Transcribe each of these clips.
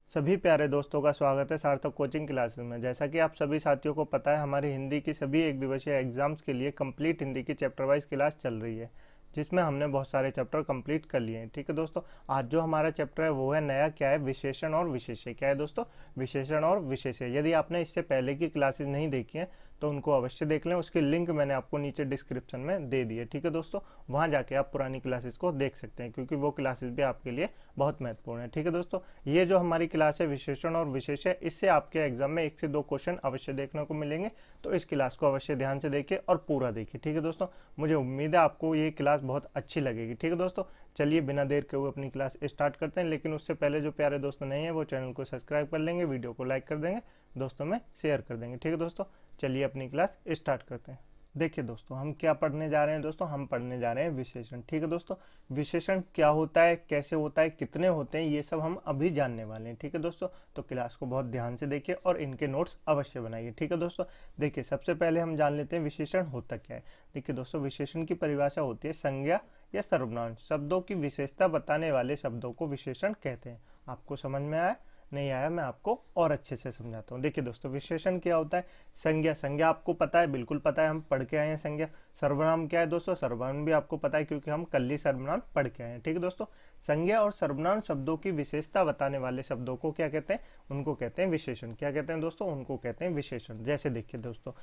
सभी प्यारे दोस्तों का स्वागत है सार्थक कोचिंग क्लासेस में। जैसा कि आप सभी साथियों को पता है, हमारी हिंदी की सभी एक दिवसीय एग्जाम्स के लिए कंप्लीट हिंदी की चैप्टर वाइज क्लास चल रही है, जिसमें हमने बहुत सारे चैप्टर कंप्लीट कर लिए हैं। ठीक है दोस्तों, आज जो हमारा चैप्टर है वो है नया, क्या है, विशेषण और विशेष्य। क्या है दोस्तों? विशेषण और विशेष्य। यदि आपने इससे पहले की क्लासेस नहीं देखी हैं तो उनको अवश्य देख लें। उसकी लिंक मैंने आपको नीचे डिस्क्रिप्शन में दे दी है। ठीक है दोस्तों, वहां जाके आप पुरानी क्लासेस को देख सकते हैं, क्योंकि वो क्लासेस भी आपके लिए बहुत महत्वपूर्ण है। ठीक है दोस्तों, ये जो हमारी क्लास है विशेषण और विशेष्य, इससे आपके एग्जाम में 1 से 2 क्वेश्चन अवश्य देखने को मिलेंगे। तो इस क्लास को अवश्य ध्यान से देखिए और पूरा देखिए। ठीक है दोस्तों, मुझे उम्मीद है आपको ये क्लास बहुत अच्छी लगेगी। ठीक है दोस्तों, चलिए बिना देर के हुए अपनी क्लास स्टार्ट करते हैं। लेकिन उससे पहले जो प्यारे दोस्त नहीं है वो चैनल को सब्सक्राइब कर लेंगे, वीडियो को लाइक कर देंगे, दोस्तों में शेयर कर देंगे। ठीक है दोस्तों, चलिए अपनी क्लास स्टार्ट करते हैं। देखिए दोस्तों, हम क्या पढ़ने जा रहे हैं दोस्तों? हम पढ़ने जा रहे हैं विशेषण। ठीक है दोस्तों, विशेषण क्या होता है, कैसे होता है, कितने होते हैं, ये सब हम अभी जानने वाले हैं। ठीक है दोस्तों, तो क्लास को बहुत ध्यान से देखिए और इनके नोट्स अवश्य बनाइए। ठीक है दोस्तों, देखिए सबसे पहले हम जान लेते हैं विशेषण होता क्या है। देखिए दोस्तों, विशेषण की परिभाषा होती है संज्ञा या सर्वनाम, शब्दों की विशेषता बताने वाले शब्दों को विशेषण कहते हैं। आपको समझ में आया? नहीं आया? मैं आपको और अच्छे से समझाता हूँ। देखिए दोस्तों, विशेषण क्या होता है? संज्ञा, संज्ञा आपको पता है, बिल्कुल पता है, हम पढ़ के आए हैं संज्ञा। सर्वनाम क्या है दोस्तों? सर्वनाम भी आपको पता है, क्योंकि हम कल ही सर्वनाम पढ़ के आए हैं। ठीक है दोस्तों, संज्ञा और सर्वनाम शब्दों की विशेषता बताने वाले शब्दों को क्या कहते हैं? उनको कहते हैं विशेषण। क्या कहते हैं दोस्तों? उनको कहते हैं विशेषण। जैसे देखिए दोस्तों,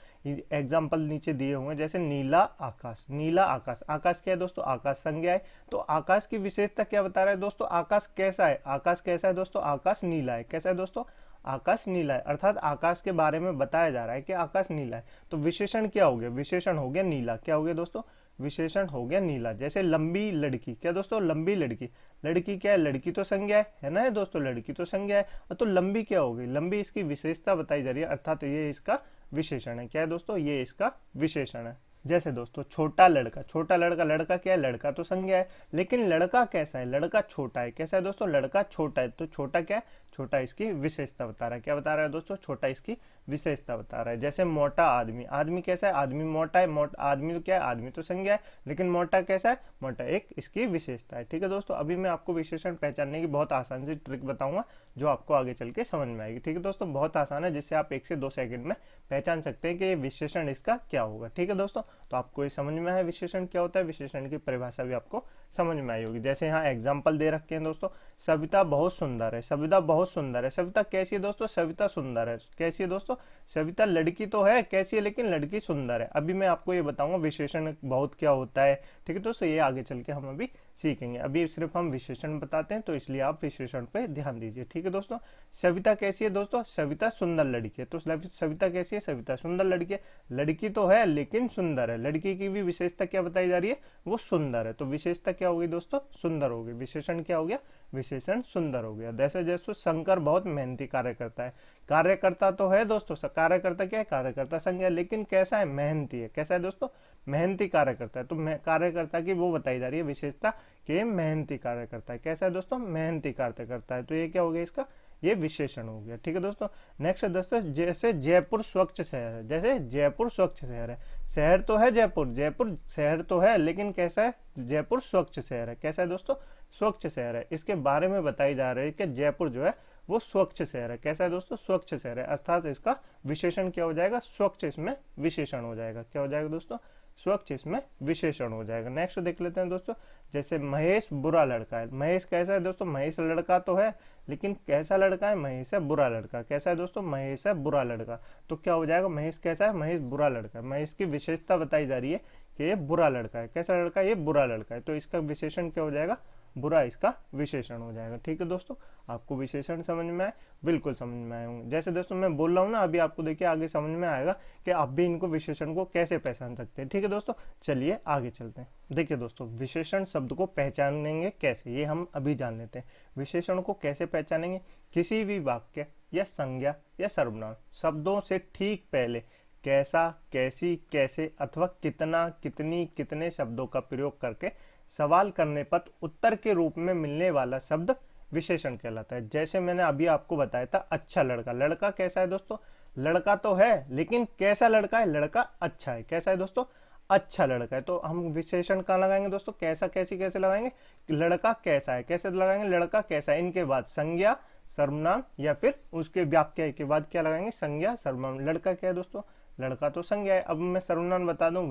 एग्जाम्पल नीचे दिए हुए हैं, जैसे नीला आकाश। नीला आकाश, आकाश क्या है दोस्तों? आकाश संज्ञा है। तो आकाश की विशेषता क्या बता रहा है दोस्तों? आकाश कैसा है? आकाश कैसा है दोस्तों? आकाश नीला है। कैसा है दोस्तों? आकाश नीला है, अर्थात आकाश के बारे में बताया जा रहा है कि आकाश नीला है। तो विशेषण क्या हो गया? विशेषण हो गया नीला। क्या हो गया दोस्तों? विशेषण हो गया नीला। जैसे लंबी लड़की, क्या दोस्तों? लंबी लड़की। लड़की क्या है? लड़की तो संज्ञा है ना दोस्तों? लड़की तो संज्ञा है। तो लंबी क्या हो गई? लंबी इसकी विशेषता बताई जा रही है, अर्थात ये इसका विशेषण है। क्या है दोस्तों? ये इसका विशेषण है। जैसे दोस्तों छोटा लड़का, छोटा लड़का, लड़का क्या है? लड़का तो संज्ञा है, लेकिन लड़का कैसा है? लड़का छोटा है। कैसा है दोस्तों? लड़का छोटा है। तो छोटा क्या है? छोटा इसकी विशेषता बता रहा है। क्या बता रहा है दोस्तों? छोटा इसकी विशेषता बता रहा है। जैसे मोटा आदमी, आदमी कैसा है? आदमी मोटा है। मोटा आदमी तो क्या है? आदमी तो संज्ञा है, लेकिन मोटा कैसा है? मोटा एक इसकी विशेषता है। ठीक है दोस्तों, अभी मैं आपको विशेषण पहचानने की बहुत आसान सी ट्रिक बताऊंगा, जो आपको आगे चल के समझ में आएगी। ठीक है दोस्तों, बहुत आसान है, जिससे आप 1 से 2 सेकंड में पहचान सकते हैं कि ये विशेषण इसका क्या होगा। ठीक है दोस्तों, तो आपको ये समझ में आया विशेषण क्या होता है, विशेषण की परिभाषा भी आपको समझ में आई होगी। जैसे यहाँ एग्जाम्पल दे रखे हैं दोस्तों, सविता बहुत सुंदर है। सविता बहुत सुंदर है। सविता कैसी है दोस्तों? सविता सुंदर है। कैसी है दोस्तों? सविता लड़की तो है, कैसी है, लेकिन लड़की सुंदर है। अभी मैं आपको ये बताऊंगा विशेषण बहुत क्या होता है। ठीक है दोस्तों, ये आगे चल के हम अभी सीखेंगे। अभी सिर्फ हम विशेषण बताते हैं, तो इसलिए आप विशेषण पे ध्यान दीजिए। ठीक है दोस्तों, सविता कैसी है दोस्तों? सविता सुंदर लड़की है। तो सविता कैसी है? सविता सुंदर लड़की है। लड़की तो है लेकिन सुंदर है। लड़की की भी विशेषता क्या बताई जा रही है? वो सुंदर है। तो विशेषता क्या होगी दोस्तों? सुंदर होगी। विशेषण क्या हो गया? विशेषण सुंदर हो गया। जैसे जैसे शंकर बहुत मेहनती कार्य करता है। कार्यकर्ता तो है दोस्तों, कार्यकर्ता क्या है? कार्यकर्ता संज्ञा, लेकिन कैसा है? मेहनती है। कैसा है दोस्तों? मेहनती कार्य करता है। तो कार्यकर्ता की वो बताई जा रही है विशेषता कि मेहनती कार्य करता है। कैसा है दोस्तों? मेहनती कार्य करता है। तो ये क्या हो गया इसका? ये विशेषण हो गया। ठीक है दोस्तों, नेक्स्ट दोस्तों, जैसे जयपुर स्वच्छ शहर है। जैसे जयपुर स्वच्छ शहर है। शहर तो है जयपुर, जयपुर शहर तो है, लेकिन कैसा है? जयपुर स्वच्छ शहर है। कैसा है दोस्तों? स्वच्छ शहर है। इसके बारे में बताई जा रही है कि जयपुर जो है वो स्वच्छ शहर है। कैसा है दोस्तों? स्वच्छ शहर है, अर्थात इसका विशेषण क्या हो जाएगा? स्वच्छ इसमें विशेषण हो जाएगा। क्या हो जाएगा दोस्तों? स्वच्छ इसमें विशेषण हो जाएगा। नेक्स्ट देख लेते हैं दोस्तों, जैसे महेश बुरा लड़का है। महेश कैसा है दोस्तों? महेश लड़का तो है, लेकिन कैसा लड़का है? महेश है बुरा लड़का। कैसा है दोस्तों? महेश है बुरा लड़का। तो क्या हो जाएगा? महेश कैसा है? महेश बुरा लड़का है। महेश की विशेषता बताई जा रही है कि ये बुरा लड़का है। कैसा लड़का है? ये बुरा लड़का है। तो इसका विशेषण क्या हो जाएगा? बुरा इसका विशेषण हो जाएगा। ठीक है दोस्तों, आपको विशेषण समझ में आए? बिल्कुल समझ में आए होंगे। जैसे दोस्तों मैं बोल रहा हूँ ना, अभी आपको देखिए आगे समझ में आएगा कि आप भी इनको विशेषण को कैसे पहचान सकते हैं। ठीक है दोस्तों, चलिए आगे चलते हैं। देखिए दोस्तों, विशेषण शब्द को पहचानेंगे कैसे, ये हम अभी जान लेते हैं। विशेषण को कैसे पहचानेंगे? किसी भी वाक्य या संज्ञा या सर्वनाम शब्दों से ठीक पहले कैसा, कैसी, कैसे अथवा कितना, कितनी, कितने शब्दों का प्रयोग करके सवाल करने पर उत्तर के रूप में मिलने वाला शब्द विशेषण कहलाता है। जैसे मैंने अभी आपको बताया था, अच्छा लड़का। लड़का कैसा है दोस्तों? लड़का तो है, लेकिन कैसा लड़का है? लड़का अच्छा है। कैसा है दोस्तों? अच्छा लड़का है। तो हम विशेषण कहाँ लगाएंगे दोस्तों? कैसा, कैसी, कैसे लगाएंगे? लड़का कैसा है। कैसे लगाएंगे? लड़का कैसा है। इनके बाद संज्ञा, सर्वनाम या फिर उसके वाक्य के बाद क्या लगाएंगे, संज्ञा सर्वनाम। लड़का क्या है दोस्तों, लड़का तो संज्ञा है। अब मैं सर्वनाम बता दूं,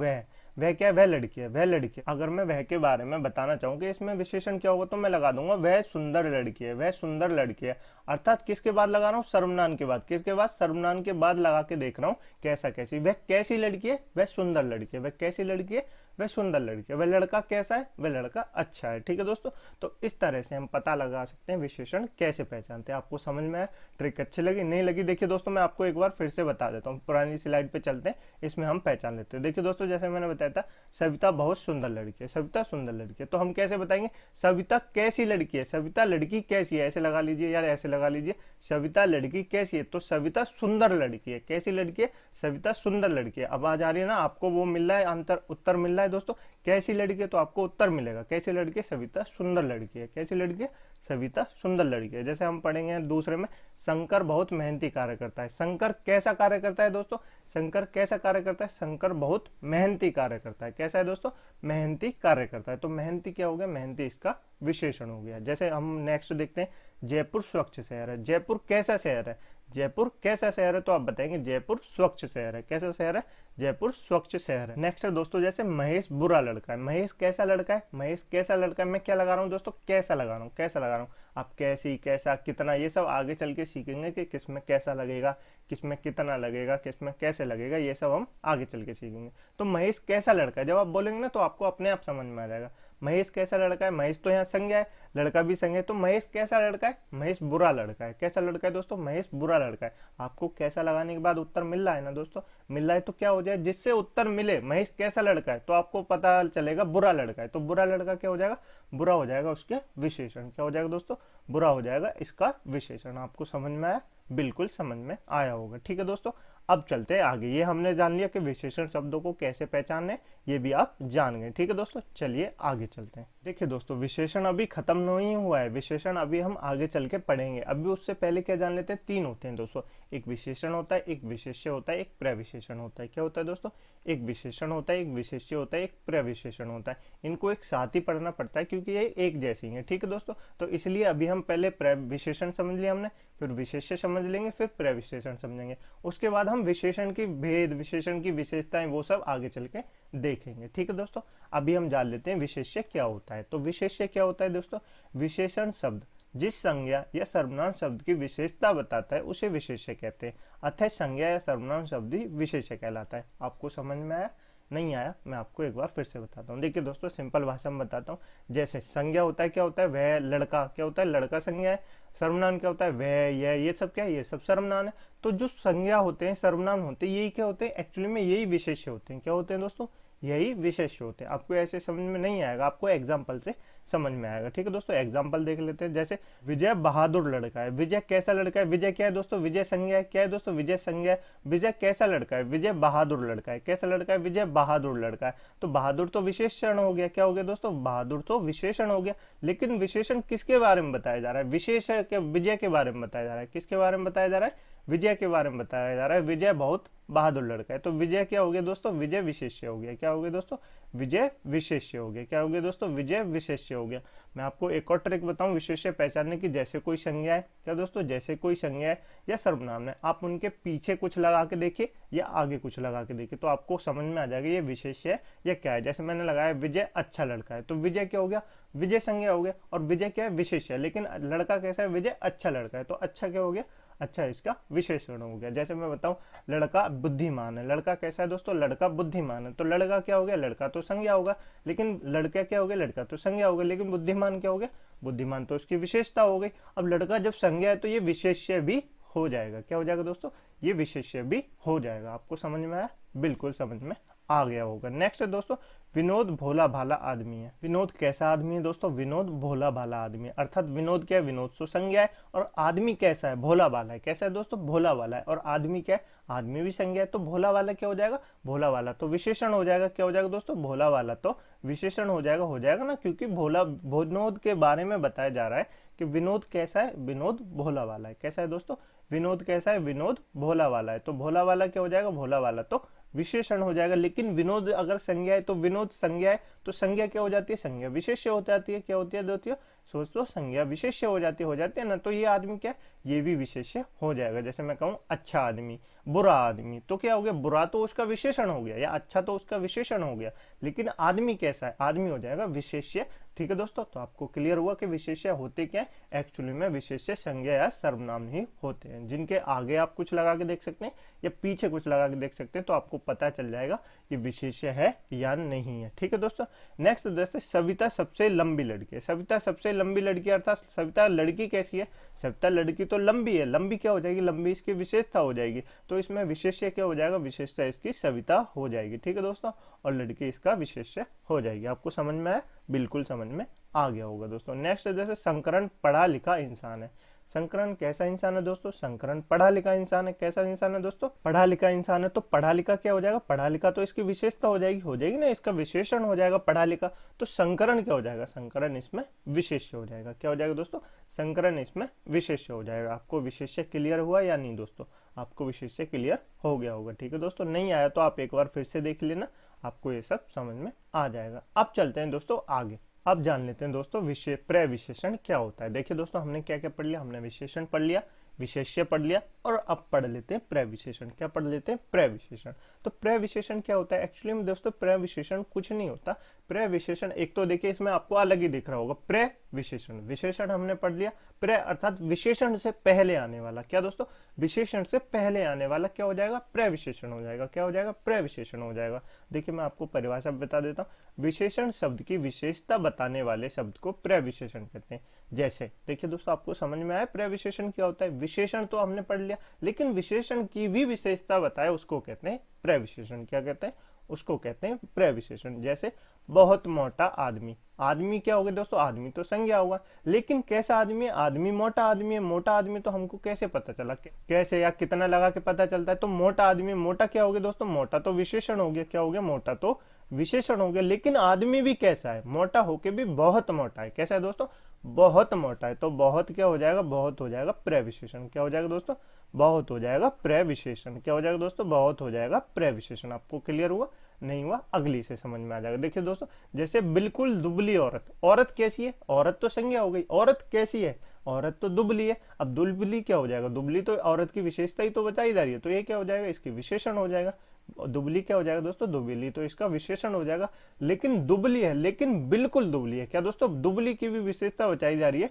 वह क्या है, वह लड़की है, वह लड़की है। अगर मैं वह के बारे में बताना चाहूँ कि इसमें विशेषण क्या होगा, तो मैं लगा दूंगा वह सुंदर लड़की है, वह सुंदर लड़की है। अर्थात किसके बाद लगा रहा हूँ, सर्वनाम के बाद। किसके बाद, सर्वनाम के बाद लगा के देख रहा हूँ कैसा कैसी। वह कैसी लड़की है, वह सुंदर लड़की है। वह कैसी लड़की है, वह सुंदर लड़की है। वह लड़का कैसा है, वह लड़का अच्छा है। ठीक है दोस्तों, तो इस तरह से हम पता लगा सकते हैं विशेषण कैसे पहचानते हैं। आपको समझ में आया, ट्रिक अच्छी लगी, नहीं लगी, देखिए दोस्तों मैं आपको एक बार फिर से बता देता हूँ। पुरानी स्लाइड पे चलते हैं, इसमें हम पहचान लेते हैं। देखिए दोस्तों, जैसे मैंने बताया था, सविता बहुत सुंदर लड़की है, सविता सुंदर लड़की है। तो हम कैसे बताएंगे, सविता कैसी लड़की है, सविता लड़की कैसी है, ऐसे लगा लीजिए या ऐसे लगा लीजिए। सविता लड़की कैसी है, तो सविता सुंदर लड़की है। कैसी लड़की है, सविता सुंदर लड़की है। अब आ जा रही है ना, आपको वो मिल रहा है, अंतर उत्तर मिल रहा है दोस्तों। कैसी लड़की है, तो आपको उत्तर मिलेगा कैसी लड़की है, सविता सुंदर लड़की है। कैसी लड़की है, सविता सुंदर लड़की है। जैसे हम पढ़ेंगे दूसरे में, शंकर बहुत मेहनती कार्य करता है। शंकर कैसा कार्य करता है दोस्तों, शंकर कैसा कार्य करता है, शंकर बहुत मेहनती कार्य करता है। कैसा है दोस्तों, मेहनती कार्य करता है। तो मेहनती क्या हो गया, मेहनती इसका विशेषण हो गया। जैसे हम नेक्स्ट देखते हैं, जयपुर स्वच्छ शहर है। जयपुर कैसा शहर है, जयपुर कैसा शहर है, तो आप बताएंगे जयपुर स्वच्छ शहर है। कैसा शहर है, जयपुर स्वच्छ शहर है। नेक्स्ट है दोस्तों, जैसे महेश बुरा लड़का है। महेश कैसा लड़का है, महेश कैसा लड़का है। मैं क्या लगा रहा हूँ दोस्तों, कैसा लगा रहा हूँ, कैसा लगा रहा हूँ। आप कैसी, कैसा, कितना, ये सब आगे चल के सीखेंगे कि किसमें कैसा लगेगा, किसमें कितना लगेगा, किसमें कैसे लगेगा, ये सब हम आगे चल के सीखेंगे। तो महेश कैसा लड़का है, जब आप बोलेंगे ना तो आपको अपने आप समझ में आ जाएगा। महेश कैसा लड़का है, महेश तो यहाँ संज्ञा है, लड़का भी संज्ञा है। तो महेश कैसा लड़का है, महेश बुरा लड़का है। कैसा लड़का है दोस्तों, महेश बुरा लड़का है। आपको कैसा लगाने के बाद उत्तर मिल रहा है ना दोस्तों, मिल रहा है। तो क्या हो जाए, जिससे उत्तर मिले महेश कैसा लड़का है, तो आपको पता चलेगा बुरा लड़का है। तो बुरा लड़का क्या हो जाएगा, बुरा हो जाएगा उसके विशेषण। क्या हो जाएगा दोस्तों, बुरा हो जाएगा इसका विशेषण। आपको समझ में आया, बिल्कुल समझ में आया होगा। ठीक है दोस्तों, अब चलते हैं आगे। ये हमने जान लिया कि विशेषण शब्दों को कैसे पहचानने, ये भी आप जान गए। ठीक है दोस्तों, चलिए आगे चलते हैं। देखिए दोस्तों, विशेषण अभी खत्म नहीं हुआ है, विशेषण अभी हम आगे चल के पढ़ेंगे। अभी उससे पहले क्या जान लेते हैं, तीन होते हैं दोस्तों। एक विशेषण होता है, एक विशेष्य होता है, एक प्रविशेषण होता है। क्या होता है दोस्तों, एक विशेषण होता है, एक विशेष्य होता है, एक प्रविशेषण होता है। इनको एक साथ ही पढ़ना पड़ता है क्योंकि ये एक जैसी है। ठीक है दोस्तों, तो इसलिए अभी हम पहले विशेषण समझ लिया हमने, फिर विशेष्य समझ लेंगे, फिर प्रविशेषण समझेंगे। उसके बाद हम विशेषण की भेद, विशेषण की विशेषताएं, वो सब आगे चल के देखेंगे। ठीक है दोस्तों, अभी हम जान लेते हैं विशेष्य क्या होता है। तो विशेष्य क्या होता है दोस्तों, विशेषण शब्द जिस संज्ञा या सर्वनाम शब्द की विशेषता बताता है उसे विशेष्य कहते हैं। अतः संज्ञा या सर्वनाम शब्द ही विशेष्य कहलाता है। आपको समझ में आया, नहीं आया, मैं आपको एक बार फिर से बताता हूँ। देखिए दोस्तों, सिंपल भाषा में बताता हूँ। जैसे संज्ञा होता है, क्या होता है, वह लड़का, क्या होता है, लड़का संज्ञा है। सर्वनाम क्या होता है, वह, यह, ये सब क्या है, ये सब सर्वनाम है। तो जो संज्ञा होते हैं, सर्वनाम होते हैं, यही क्या होते हैं, एक्चुअली में यही विशेष्य होते हैं। क्या होते हैं दोस्तों, यही विशेष्य होते हैं। आपको ऐसे समझ में नहीं आएगा, आपको एग्जाम्पल से समझ में आएगा। ठीक है दोस्तों, एग्जाम्पल देख लेते हैं। जैसे विजय बहादुर लड़का है। विजय कैसा लड़का है, विजय क्या है दोस्तों, विजय संज्ञा है। क्या है दोस्तों, विजय संज्ञा है। विजय कैसा लड़का है, विजय बहादुर लड़का है। कैसा लड़का है, विजय बहादुर लड़का है। तो बहादुर तो विशेषण हो गया। क्या हो गया दोस्तों, बहादुर तो विशेषण हो गया। लेकिन विशेषण किसके बारे में बताया जा रहा है, विशेष के विजय के बारे में बताया जा रहा है। किसके बारे में बताया जा रहा है, विजय के बारे में बताया जा रहा है। विजय बहुत बहादुर लड़का है। तो विजय क्या हो गया दोस्तों, विजय विशेष्य हो गया। क्या हो गया दोस्तों, विजय विशेष्य हो गया। क्या हो गया दोस्तों, विजय विशेष्य हो गया। मैं आपको एक और ट्रिक बताऊं विशेष्य पहचानने की। जैसे कोई संज्ञा है, क्या दोस्तों, जैसे कोई संज्ञा है या सर्वनाम है, आप उनके पीछे कुछ लगा के देखिए या आगे कुछ लगा के देखिए, तो आपको समझ में आ जाएगा ये विशेष्य है या क्या है। जैसे मैंने लगाया विजय अच्छा लड़का है, तो विजय क्या हो गया, विजय संज्ञा हो गया, और विजय क्या है, विशेष्य है। लेकिन लड़का कैसा है, विजय अच्छा लड़का है, तो अच्छा क्या हो गया, अच्छा इसका विशेषण हो गया। जैसे मैं बताऊं, लड़का बुद्धिमान है। लड़का कैसा है दोस्तों, लड़का बुद्धिमान है। तो लड़का क्या हो गया, लड़का तो संज्ञा होगा, लेकिन लड़का क्या हो गया, लड़का तो संज्ञा हो गया, लेकिन बुद्धिमान क्या हो गया, बुद्धिमान तो उसकी विशेषता हो गई। अब लड़का जब संज्ञा है तो ये विशेष्य भी हो जाएगा। क्या हो जाएगा दोस्तों, ये विशेष्य भी हो जाएगा। आपको समझ में आया, बिल्कुल समझ में आ गया होगा। नेक्स्ट है दोस्तों, विनोद भोला भाला आदमी है। विनोद कैसा आदमी है दोस्तों, विनोद भोला भाला आदमी है। अर्थात विनोद क्या है, विनोद तो संज्ञा है, और आदमी कैसा है, भोला भाला है। कैसा है दोस्तों, भोला वाला है। और आदमी क्या है, आदमी भी संज्ञा है, तो भोला वाला क्या हो जाएगा, भोला वाला तो विशेषण हो जाएगा। क्या हो जाएगा दोस्तों, भोला वाला तो विशेषण हो जाएगा ना, क्योंकि भोला, विनोद के बारे में बताया जा रहा है कि विनोद कैसा है, विनोद भोला वाला है। कैसा है दोस्तों, विनोद कैसा है, विनोद भोला वाला है। तो भोला वाला क्या हो जाएगा, भोला वाला तो विशेषण हो जाएगा। लेकिन विनोद अगर संज्ञा है तो विनोद संज्ञा है, तो संज्ञा क्या हो जाती है, संज्ञा विशेष्य हो जाती है। क्या होती है दोस्तों, दोस्तों संज्ञा विशेष्य हो जाती है ना, तो ये आदमी क्या है, ये भी विशेष्य हो जाएगा। जैसे मैं कहूँ अच्छा आदमी, बुरा आदमी, तो क्या हो गया, बुरा तो उसका विशेषण हो गया या अच्छा तो उसका विशेषण हो गया, लेकिन आदमी कैसा है, आदमी हो जाएगा विशेष्य। ठीक है दोस्तों, तो आपको क्लियर हुआ कि विशेष्य होते क्या है, एक्चुअली में विशेष्य संज्ञा या सर्वनाम ही होते हैं, जिनके आगे आप कुछ लगा के देख सकते हैं या पीछे कुछ लगा के देख सकते हैं, तो आपको पता चल जाएगा ये विशेष्य है या नहीं है। ठीक है दोस्तों, नेक्स्ट दोस्तों, सविता सबसे लंबी लड़की है। सविता सबसे लंबी लड़की अर्थात सविता लड़की कैसी है, सविता लड़की तो लंबी है, लंबी क्या हो जाएगी, लंबी इसकी विशेषता हो जाएगी, तो इसमें विशेष्य क्या हो जाएगा, विशेषता इसकी सविता हो जाएगी। ठीक है दोस्तों, और लड़की इसका विशेष्य हो जाएगी। आपको समझ में आया, बिल्कुल समझ में आ गया होगा दोस्तों। नेक्स्ट जैसे संकरण पढ़ा लिखा इंसान है। संकरण कैसा इंसान है दोस्तों, संकरण पढ़ा लिखा इंसान है। कैसा इंसान है दोस्तों, पढ़ा लिखा इंसान है। तो पढ़ा लिखा क्या हो जाएगा, पढ़ा लिखा तो इसकी विशेषता हो जाएगी ना, इसका विशेषण हो जाएगा पढ़ा लिखा, तो संकरण क्या हो जाएगा, संकरण इसमें विशेष्य हो जाएगा। क्या हो जाएगा दोस्तों, संकरण इसमें विशेष्य हो जाएगा। आपको विशेष्य क्लियर हुआ या नहीं दोस्तों, आपको विशेष्य क्लियर हो गया होगा। ठीक है दोस्तों, नहीं आया तो आप एक बार फिर से देख लेना, आपको ये सब समझ में आ जाएगा। अब चलते हैं दोस्तों आगे, अब जान लेते हैं दोस्तों प्रविशेषण क्या होता है। देखिए दोस्तों, हमने क्या क्या पढ़ लिया, हमने विशेषण पढ़ लिया, विशेष्य पढ़ लिया, और अब पढ़ लेते हैं प्रविशेषण। क्या पढ़ लेते हैं, प्रविशेषण। तो प्रविशेषण क्या होता है, एक्चुअली में दोस्तों प्रविशेषण कुछ नहीं होता। प्रविशेषण एक तो देखिए इसमें आपको अलग ही दिख रहा होगा, प्रविशेषण, विशेषण हमने पढ़ लिया, प्र अर्थात विशेषण से पहले आने वाला, क्या दोस्तों, विशेषण से पहले आने वाला क्या हो जाएगा, प्रविशेषण हो जाएगा। क्या हो जाएगा, प्रविशेषण हो जाएगा। देखिए मैं आपको परिभाषा बता देता हूँ, विशेषण शब्द की विशेषता बताने वाले शब्द को प्रविशेषण कहते हैं। जैसे देखिए दोस्तों, आपको समझ में आया प्रविशेषण क्या होता है, विशेषण तो हमने पढ़ लिया, लेकिन विशेषण की भी विशेषता बताए उसको कहते हैं प्रविशेषण। क्या कहते हैं, उसको कहते हैं प्रविशेषण। जैसे बहुत मोटा आदमी, आदमी क्या हो गया दोस्तों, आदमी तो संज्ञा होगा, लेकिन कैसा आदमी है, आदमी मोटा आदमी है। मोटा आदमी तो हमको कैसे पता चला, कैसे या कितना लगा के पता चलता है, तो मोटा आदमी, मोटा क्या हो गया दोस्तों, मोटा तो विशेषण हो गया। क्या हो गया, मोटा तो विशेषण हो गया, लेकिन आदमी भी कैसा है, मोटा होके भी बहुत मोटा है। कैसा है दोस्तों, बहुत मोटा है, तो बहुत क्या हो जाएगा, बहुत हो जाएगा प्रविशेषण। क्या हो जाएगा दोस्तों, बहुत हो जाएगा प्रविशेषण। क्या हो जाएगा दोस्तों, बहुत हो जाएगा प्रविशेषण। आपको क्लियर हुआ, नहीं हुआ, अगली से समझ में आ जाएगा। देखिए दोस्तों, जैसे बिल्कुल दुबली औरत, औरत कैसी है, औरत तो संज्ञा हो गई, औरत कैसी है, औरत तो दुबली है। अब दुबली क्या हो जाएगा, दुबली तो औरत की विशेषता ही तो बताई जा रही है, तो ये क्या हो जाएगा, इसकी विशेषण हो जाएगा। दुबली क्या हो जाएगा दोस्तों, दुबली तो इसका विशेषण हो जाएगा, लेकिन दुबली है, लेकिन बिल्कुल दुबली है। क्या दोस्तों, दुबली की भी विशेषता बताई जा रही है,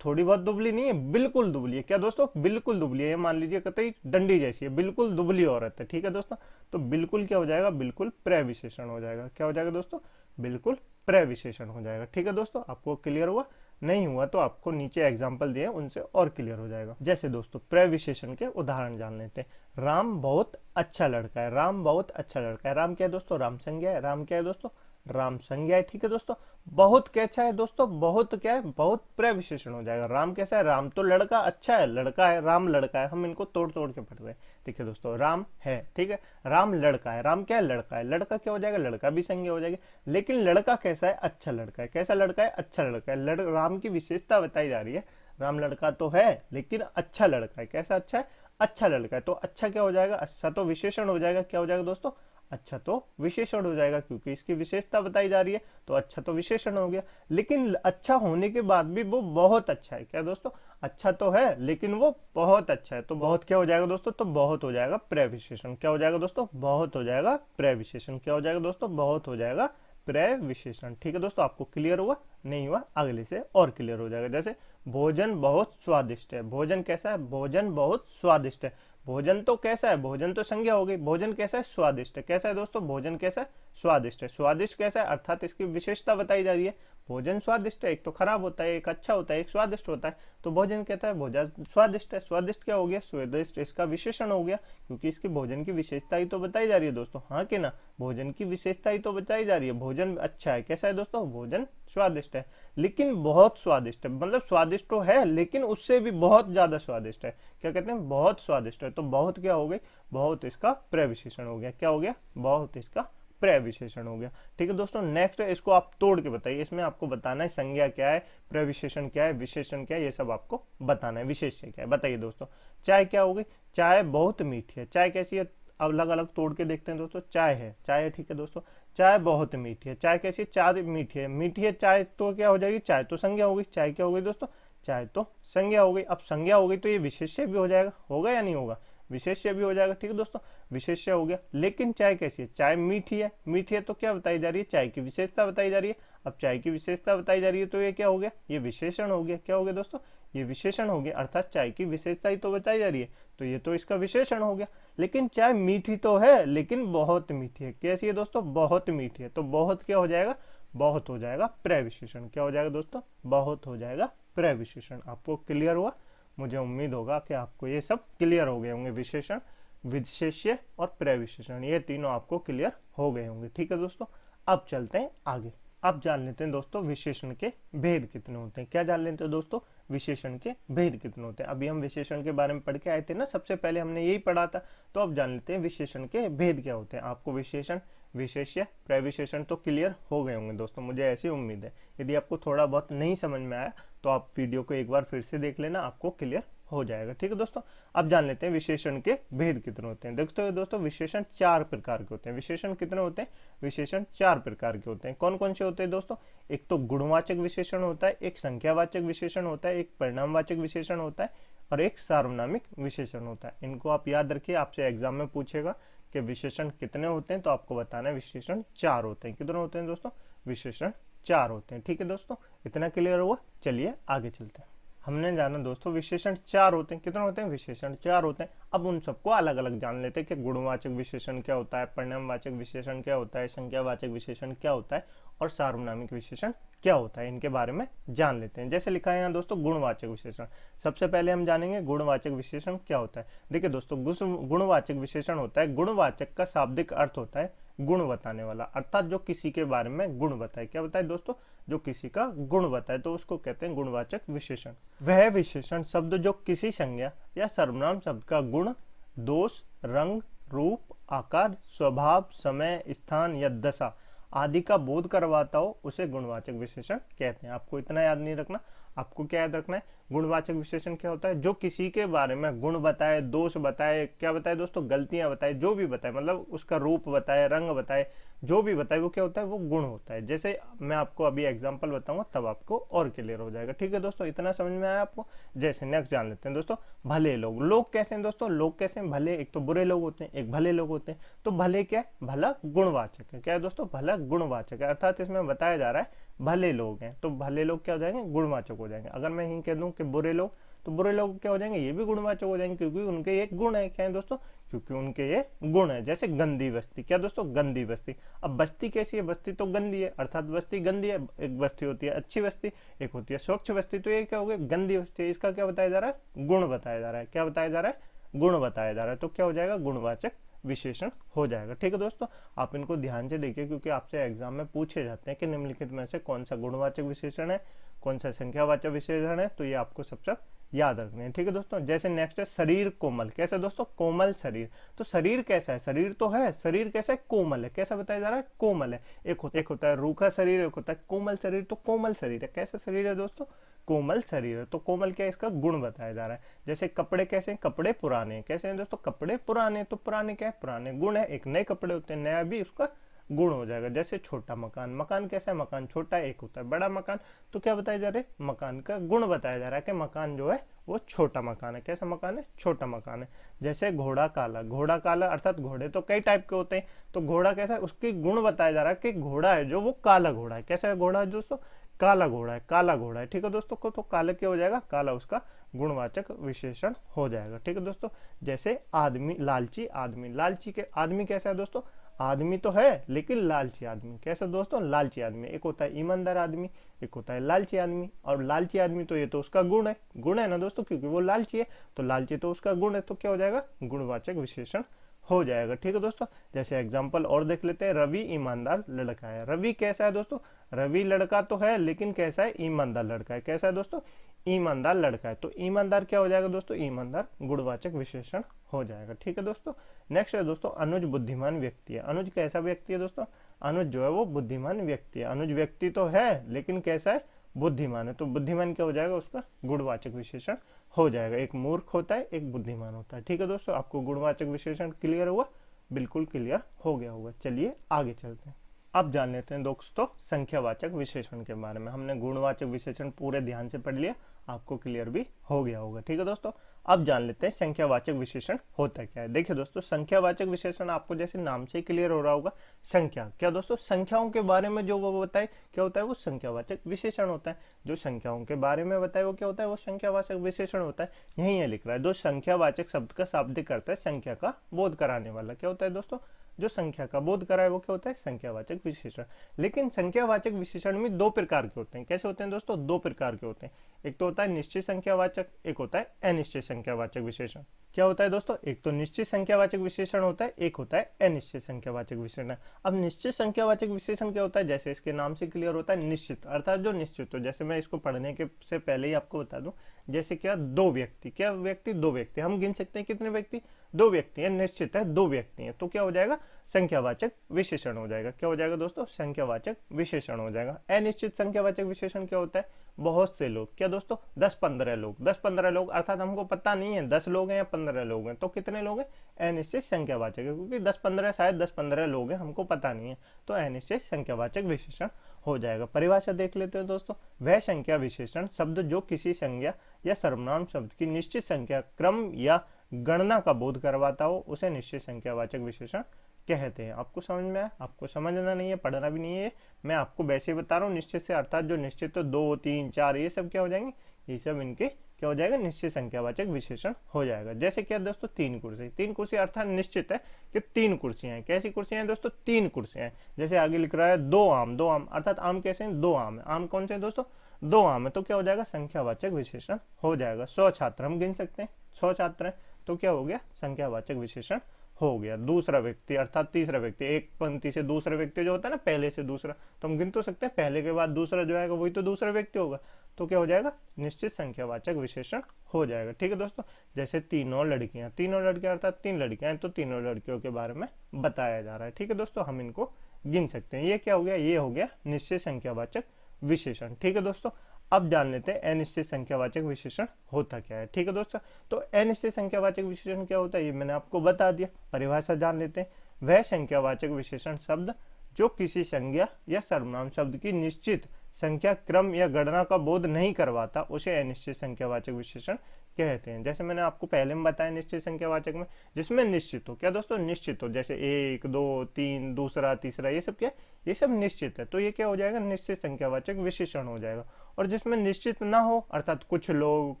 थोड़ी बहुत दुबली नहीं है, बिल्कुल दुबली है। क्या दोस्तों, बिल्कुल दुबली है, मान लीजिए कतई डंडी जैसी है, बिल्कुल दुबली औरत है। ठीक है दोस्तों, तो बिल्कुल क्या हो जाएगा, बिल्कुल प्रविशेषण हो जाएगा। क्या हो जाएगा दोस्तों, बिल्कुल प्रविशेषण हो जाएगा। ठीक है दोस्तों, आपको क्लियर हुआ, नहीं हुआ तो आपको नीचे एग्जाम्पल दिए उनसे और क्लियर हो जाएगा। जैसे दोस्तों प्रविशेषण के उदाहरण जान लेते हैं। राम बहुत अच्छा लड़का है, राम बहुत अच्छा लड़का है। राम क्या है दोस्तों, राम संज्ञा है। राम क्या है दोस्तों, राम संज्ञा है। ठीक है दोस्तों, बहुत कैसा है दोस्तों, बहुत क्या है, बहुत प्रविशेषण हो जाएगा। राम कैसा है, राम तो लड़का अच्छा है, लड़का है, राम लड़का है, हम इनको तोड़ तोड़ के पढ़ रहे हैं। ठीक है दोस्तों, राम है, ठीक है, राम लड़का है, राम क्या है, लड़का है, लड़का क्या हो जाएगा, लड़का भी संज्ञा हो जाएगी, लेकिन लड़का कैसा है, अच्छा लड़का है। कैसा लड़का है, अच्छा लड़का है। राम की विशेषता बताई जा रही है, राम लड़का तो है लेकिन अच्छा लड़का है। कैसा अच्छा है, अच्छा लड़का है, तो अच्छा क्या हो जाएगा, अच्छा तो विशेषण हो जाएगा। क्या हो जाएगा दोस्तों, अच्छा तो विशेषण हो जाएगा, क्योंकि इसकी विशेषता बताई जा रही है, तो अच्छा तो विशेषण हो गया। लेकिन अच्छा होने के बाद भी वो बहुत अच्छा है। क्या दोस्तों, अच्छा तो है लेकिन वो बहुत अच्छा है, तो बहुत क्या हो जाएगा दोस्तों, तो बहुत हो जाएगा प्रविशेषण। क्या हो जाएगा दोस्तों, बहुत हो जाएगा प्रविशेषण। क्या हो जाएगा दोस्तों, बहुत हो जाएगा प्रविशेषण। ठीक है दोस्तों, आपको क्लियर हुआ, नहीं हुआ अगले से और क्लियर हो जाएगा। जैसे भोजन बहुत स्वादिष्ट है। भोजन कैसा है, भोजन बहुत स्वादिष्ट है। भोजन तो कैसा है, भोजन तो संज्ञा हो गई, भोजन कैसा है, स्वादिष्ट है। कैसा है दोस्तों, भोजन कैसा है, स्वादिष्ट है। स्वादिष्ट कैसा है, अर्थात इसकी विशेषता बताई जा रही है। भोजन स्वादिष्ट है, एक तो खराब होता है, एक अच्छा होता है, एक स्वादिष्ट होता है, तो भोजन कहता है भोजन स्वादिष्ट है। स्वादिष्ट क्या हो गया, स्वादिष्ट इसका विशेषण हो गया, क्योंकि इसकी भोजन की विशेषता ही तो बताई जा रही है दोस्तों, हाँ कि ना, भोजन की विशेषता ही तो बताई जा रही है। भोजन अच्छा है, कैसा है दोस्तों, भोजन स्वादिष्ट है, लेकिन बहुत स्वादिष्ट है, मतलब स्वादिष्ट तो है लेकिन उससे भी बहुत ज्यादा स्वादिष्ट है। क्या कहते हैं, बहुत स्वादिष्ट है, तो बहुत क्या हो गई, बहुत इसका प्रविशेषण हो गया। क्या हो गया, बहुत इसका प्रविशेषण हो गया। ठीक है दोस्तों, नेक्स्ट इसको आप तोड़ के बताइए, इसमें आपको बताना है संज्ञा क्या है, प्रविशेषण क्या है, विशेषण क्या है, ये सब आपको बताना है। विशेष्य क्या है बताइए दोस्तों। चाय क्या हो गई, चाय बहुत मीठी है। चाय कैसी है, अलग अलग तोड़ के देखते हैं दोस्तों। चाय है, चाय है, ठीक है दोस्तों, चाय बहुत मीठी है। चाय कैसी है? चाय मीठी है, मीठी है चाय, तो क्या हो जाएगी? चाय तो संज्ञा हो गई। चाय क्या हो गई दोस्तों? चाय तो संज्ञा हो गई। अब संज्ञा हो गई तो ये विशेष्य भी हो जाएगा, होगा या नहीं होगा? विशेष्य भी हो जाएगा, ठीक है दोस्तों, विशेष्य हो गया। लेकिन चाय कैसी है? चाय मीठी है, मीठी है तो क्या बताई जा रही है? चाय की विशेषता बताई जा रही है। अब चाय की विशेषता बताई जा रही है तो ये क्या हो गया? ये विशेषण हो गया। क्या हो गया दोस्तों? ये विशेषण हो गया, अर्थात चाय की विशेषता ही तो बताई जा रही है, तो ये तो इसका विशेषण हो गया। लेकिन चाय मीठी तो है, लेकिन बहुत मीठी है। कैसी है दोस्तों? बहुत मीठी है। तो बहुत क्या हो जाएगा? बहुत हो जाएगा प्रविशेषण। क्या हो जाएगा दोस्तों? बहुत हो जाएगा प्रविशेषण। आपको क्लियर हुआ? मुझे उम्मीद होगा कि आपको ये सब क्लियर हो गए होंगे। विशेषण, विशेष्य और प्रविशेषण, ये तीनों आपको क्लियर हो गए होंगे, ठीक है दोस्तों। अब चलते हैं आगे। अब जान लेते हैं दोस्तों विशेषण के भेद कितने होते हैं। क्या जान लेते हैं दोस्तों? विशेषण के भेद कितने होते हैं। अभी हम विशेषण के बारे में पढ़ के आए थे ना, सबसे पहले हमने यही पढ़ा था। तो अब जान लेते हैं विशेषण के भेद क्या होते हैं। आपको विशेषण, विशेष्य, प्रविशेषण तो क्लियर हो गए होंगे दोस्तों, मुझे ऐसी उम्मीद है। यदि आपको थोड़ा बहुत नहीं समझ में आया तो आप वीडियो को एक बार फिर से देख लेना, आपको क्लियर हो जाएगा, ठीक है दोस्तों। अब जान लेते हैं विशेषण के भेद कितने होते हैं। देखते हो दोस्तों, विशेषण 4 प्रकार के होते हैं। विशेषण कितने होते हैं? विशेषण 4 प्रकार के होते हैं। कौन कौन से होते हैं दोस्तों? एक तो गुणवाचक विशेषण होता है, एक संख्यावाचक विशेषण होता है, एक परिणामवाचक विशेषण होता है और एक सार्वनामिक विशेषण होता है। इनको आप याद रखिए, आपसे एग्जाम में पूछेगा कि विशेषण कितने होते हैं, तो आपको बताना है विशेषण 4 होते हैं। कितने होते हैं दोस्तों? विशेषण 4 होते हैं, ठीक है दोस्तों। इतना क्लियर हुआ? चलिए आगे चलते हैं। हमने जाना दोस्तों विशेषण 4 होते हैं। कितने होते हैं? विशेषण 4 होते हैं। अब उन सबको अलग अलग जान लेते हैं कि गुणवाचक विशेषण क्या होता है, परिणामवाचक विशेषण क्या होता है, संख्यावाचक विशेषण क्या होता है और सार्वनामिक विशेषण क्या होता है। इनके बारे में जान लेते हैं। जैसे लिखा है यहाँ दोस्तों गुणवाचक विशेषण। सबसे पहले हम जानेंगे गुणवाचक विशेषण क्या होता है। देखिए दोस्तों, गुणवाचक विशेषण होता है, गुणवाचक का शाब्दिक अर्थ होता है गुण बताने वाला, अर्थात जो किसी के बारे में गुण बताए। क्या बताए दोस्तों? जो किसी का गुण बताए, तो उसको कहते हैं गुणवाचक विशेषण। वह विशेषण शब्द जो किसी संज्ञा या सर्वनाम शब्द का गुण, दोष, रंग, रूप, आकार, स्वभाव, समय, स्थान या दशा आदि का बोध करवाता हो, उसे गुणवाचक विशेषण कहते हैं। आपको इतना याद नहीं रखना, आपको क्या याद रखना है? गुणवाचक विशेषण क्या होता है? जो किसी के बारे में गुण बताए, दोष बताए, क्या बताए दोस्तों? गलतियां बताए, जो भी बताए, मतलब उसका रूप बताए, रंग बताए, जो भी बताए, वो क्या होता है? वो गुण होता है। जैसे मैं आपको अभी एग्जांपल बताऊंगा, तब आपको और क्लियर हो जाएगा, ठीक है दोस्तों। इतना समझ में आया आपको? जैसे नेक्स्ट जान लेते हैं दोस्तों, भले लोग। लोग कैसे हैं दोस्तों? लोग कैसे हैं? भले, एक तो बुरे लोग होते हैं, एक भले लोग होते हैं। तो भले क्या है? भला गुणवाचक है। क्या है दोस्तों? भला गुणवाचक है, अर्थात इसमें बताया जा रहा है भले लोग हैं, तो भले लोग क्या हो जाएंगे? गुणवाचक हो जाएंगे। अगर मैं यही कह दूं कि बुरे लोग, तो बुरे लोग क्या हो जाएंगे? ये भी गुणवाचक हो जाएंगे, क्योंकि उनके ये गुण है। क्या है दोस्तों? क्योंकि उनके ये गुण है। जैसे गंदी बस्ती। क्या दोस्तों? गंदी बस्ती। अब बस्ती कैसी है? बस्ती तो गंदी है, अर्थात बस्ती गंदी है। एक बस्ती होती है अच्छी बस्ती, एक होती है स्वच्छ बस्ती। तो ये क्या हो गया? गंदी बस्ती है। इसका क्या बताया जा रहा है? गुण बताया जा रहा है। क्या बताया जा रहा है? गुण बताया जा रहा है। तो क्या हो जाएगा? गुणवाचक विशेषण हो जाएगा, ठीक है दोस्तों। आप इनको ध्यान से देखिए, क्योंकि आपसे एग्जाम में पूछे जाते हैं कि निम्नलिखित में से कौन सा गुणवाचक विशेषण है, कौन सा संख्यावाचक विशेषण है। तो ये आपको सबसे याद रखने हैं, ठीक है दोस्तों। जैसे नेक्स्ट है शरीर कोमल। कैसे दोस्तों? कोमल शरीर। तो शरीर कैसा है? शरीर तो है, शरीर कैसा है? कोमल है। कैसा बताया जा रहा है? कोमल है। एक होता है रूखा शरीर, एक होता है कोमल शरीर। तो कोमल शरीर है। कैसा शरीर है दोस्तों? कोमल शरीर है। तो कोमल क्या है? इसका गुण बताया जा रहा है। जैसे कपड़े कैसे हैं? कपड़े पुराने। कैसे हैं दोस्तों? कपड़े पुराने। तो पुराने क्या है? पुराने गुण है। एक नए कपड़े होते हैं, नया भी उसका गुण हो जाएगा। जैसे छोटा मकान। मकान कैसा है? मकान छोटा है। एक होता है बड़ा मकान। तो क्या बताया जा रहा है? मकान का गुण बताया जा रहा है कि मकान जो है वो छोटा मकान है। कैसा मकान है? छोटा मकान है। जैसे घोड़ा काला। घोड़ा काला अर्थात घोड़े तो कई टाइप के होते हैं, तो घोड़ा कैसा है? उसके गुण बताया जा रहा है कि घोड़ा है जो वो काला घोड़ा है। कैसा है घोड़ा है दोस्तों? काला घोड़ा है, काला घोड़ा है, ठीक है दोस्तों। को तो काला क्या हो जाएगा? काला उसका गुणवाचक विशेषण हो जाएगा, ठीक है दोस्तों। जैसे आदमी, लालची आदमी। लालची के आदमी कैसा है दोस्तों? आदमी तो है लेकिन लालची आदमी। कैसा दोस्तों? लालची आदमी। एक होता है ईमानदार आदमी, एक होता है लालची आदमी। और लालची आदमी तो ये तो उसका गुण है, गुण है ना दोस्तों, क्योंकि वो लालची है। तो लालची तो उसका गुण है, तो क्या हो जाएगा? गुणवाचक विशेषण हो जाएगा, ठीक है दोस्तों। जैसे एग्जांपल और देख लेते हैं, रवि ईमानदार लड़का है। रवि कैसा है दोस्तों? रवि लड़का तो है लेकिन कैसा है? ईमानदार लड़का है। कैसा है दोस्तों? ईमानदार लड़का है। तो ईमानदार क्या हो जाएगा दोस्तों? ईमानदार गुणवाचक विशेषण हो जाएगा, ठीक है दोस्तों। नेक्स्ट है दोस्तों, अनुज बुद्धिमान व्यक्ति है। अनुज कैसा व्यक्ति है दोस्तों? अनुज जो है वो बुद्धिमान व्यक्ति है। अनुज व्यक्ति तो है लेकिन कैसा है? बुद्धिमान है। तो बुद्धिमान क्या हो जाएगा? उसका गुणवाचक विशेषण हो जाएगा। एक मूर्ख होता है, एक बुद्धिमान होता है, ठीक है दोस्तों। आपको गुणवाचक विशेषण क्लियर हुआ? बिल्कुल क्लियर हो गया होगा। चलिए आगे चलते हैं। अब जान लेते हैं दोस्तों संख्यावाचक विशेषण के बारे में। हमने गुणवाचक विशेषण पूरे ध्यान से पढ़ लिया, आपको क्लियर भी हो गया होगा। ठीक है दोस्तों, अब जान लेते हैं संख्यावाचक विशेषण होता क्या है। देखिए दोस्तों, संख्यावाचक विशेषण आपको जैसे नाम से क्लियर हो रहा होगा, संख्या क्या दोस्तों, संख्याओं के बारे में जो वो बताए क्या होता है, वो संख्यावाचक विशेषण होता है। जो संख्याओं के बारे में बताए वो क्या होता है, वो संख्यावाचक विशेषण होता है। यही ये लिख रहा है, जो संख्यावाचक शब्द का शाब्दिक अर्थ है संख्या का बोध कराने वाला, क्या होता है दोस्तों, जो संख्या का बोध कराए वो क्या होता है, संख्यावाचक विशेषण। लेकिन संख्यावाचक विशेषण में दो प्रकार के होते हैं। कैसे होते हैं दोस्तों, दो प्रकार के होते हैं। एक तो होता है निश्चित संख्यावाचक, एक होता है अनिश्चित संख्यावाचक विशेषण। क्या होता है दोस्तों, एक तो निश्चित संख्यावाचक विशेषण होता है, एक होता है अनिश्चित संख्यावाचक विशेषण। अब निश्चित संख्यावाचक विशेषण क्या होता है, जैसे इसके नाम से क्लियर होता है, निश्चित अर्थात जो निश्चित हो। जैसे मैं इसको पढ़ने के से पहले ही आपको बता दूं, जैसे क्या दो व्यक्ति, क्या व्यक्ति, दो व्यक्ति, हम गिन सकते हैं कितने व्यक्ति, दो व्यक्ति हैं, निश्चित है दो व्यक्ति हैं, तो क्या हो जाएगा, संख्यावाचक विशेषण हो जाएगा। क्या हो जाएगा दोस्तों, संख्यावाचक विशेषण हो जाएगा। अनिश्चित संख्यावाचक विशेषण क्या होता है, बहुत से लोग, क्या दोस्तों, 10-15 लोग, 10-15 लोग अर्थात हमको पता नहीं है 10 लोग हैं या 15 लोग हैं, तो कितने लोग हैं, अनिश्चित संख्यावाचक है, क्योंकि 10-15 शायद 10-15 लोग हैं, हमको पता नहीं है, तो अनिश्चित संख्यावाचक विशेषण हो जाएगा। परिभाषा देख लेते हैं दोस्तों, वह संख्या विशेषण शब्द जो किसी संज्ञा या सर्वनाम शब्द की निश्चित संख्या, क्रम या गणना का बोध करवाता हो, उसे निश्चित संख्यावाचक विशेषण कहते हैं। आपको समझ में आया, आपको समझना नहीं है, पढ़ना भी नहीं है, मैं आपको वैसे ही बता रहा हूँ। निश्चित से अर्थात जो निश्चित तो 2, 3, 4 ये सब क्या हो जाएंगे, ये सब इनके क्या हो जाएगा, निश्चित संख्यावाचक विशेषण हो जाएगा। जैसे क्या दोस्तों, तीन कुर्सी, तीन कुर्सी अर्थात निश्चित है कि तीन कुर्सियां हैं। कैसी कुर्सियां हैं दोस्तों, तीन कुर्सियां हैं। जैसे आगे लिख रहा है दो आम, दो आम अर्थात आम कैसे हैं, दो आम है। आम कौन से हैं दोस्तों, दो आम है, तो क्या हो जाएगा, संख्यावाचक विशेषण हो जाएगा। 100 छात्र हम गिन सकते हैं, 100 छात्र हैं, तो क्या हो गया, संख्यावाचक विशेषण हो गया। दूसरा व्यक्ति अर्थात तीसरा व्यक्ति, एक पंक्ति से दूसरा व्यक्ति जो होता है ना, पहले से दूसरा, तो हम गिन तो सकते हैं, पहले के बाद दूसरा जो आएगा वही तो दूसरा व्यक्ति होगा, तो क्या हो जाएगा, निश्चित संख्यावाचक विशेषण हो जाएगा। ठीक है दोस्तों, जैसे तीनों लड़कियां, तीनों लड़कियां अर्थात तीन लड़कियां हैं, तो तीनों लड़कियों के बारे में बताया जा रहा है। ठीक है दोस्तों, हम इनको गिन सकते हैं। ये क्या हो गया, ये हो गया निश्चित संख्यावाचक विशेषण। ठीक है दोस्तों, अब जान लेते हैं अनिश्चित संख्यावाचक विशेषण होता क्या है। ठीक है दोस्तों, तो अनिश्चित संख्यावाचक विशेषण क्या होता है, ये मैंने आपको बता दिया। परिभाषा जान लेते हैं, वह संख्यावाचक विशेषण शब्द जो किसी संज्ञा या सर्वनाम शब्द की निश्चित संख्या, क्रम या गणना का बोध नहीं करवाता, उसे अनिश्चित संख्यावाचक विशेषण कहते हैं। जैसे मैंने आपको पहले में बताया निश्चित संख्यावाचक में, जिसमें निश्चित हो, क्या दोस्तों, निश्चित हो, जैसे 1, 2, 3, दूसरा, तीसरा, ये सब क्या है, ये सब निश्चित है, तो ये क्या हो जाएगा, निश्चित संख्यावाचक विशेषण हो जाएगा। और जिसमें निश्चित ना हो अर्थात कुछ लोग,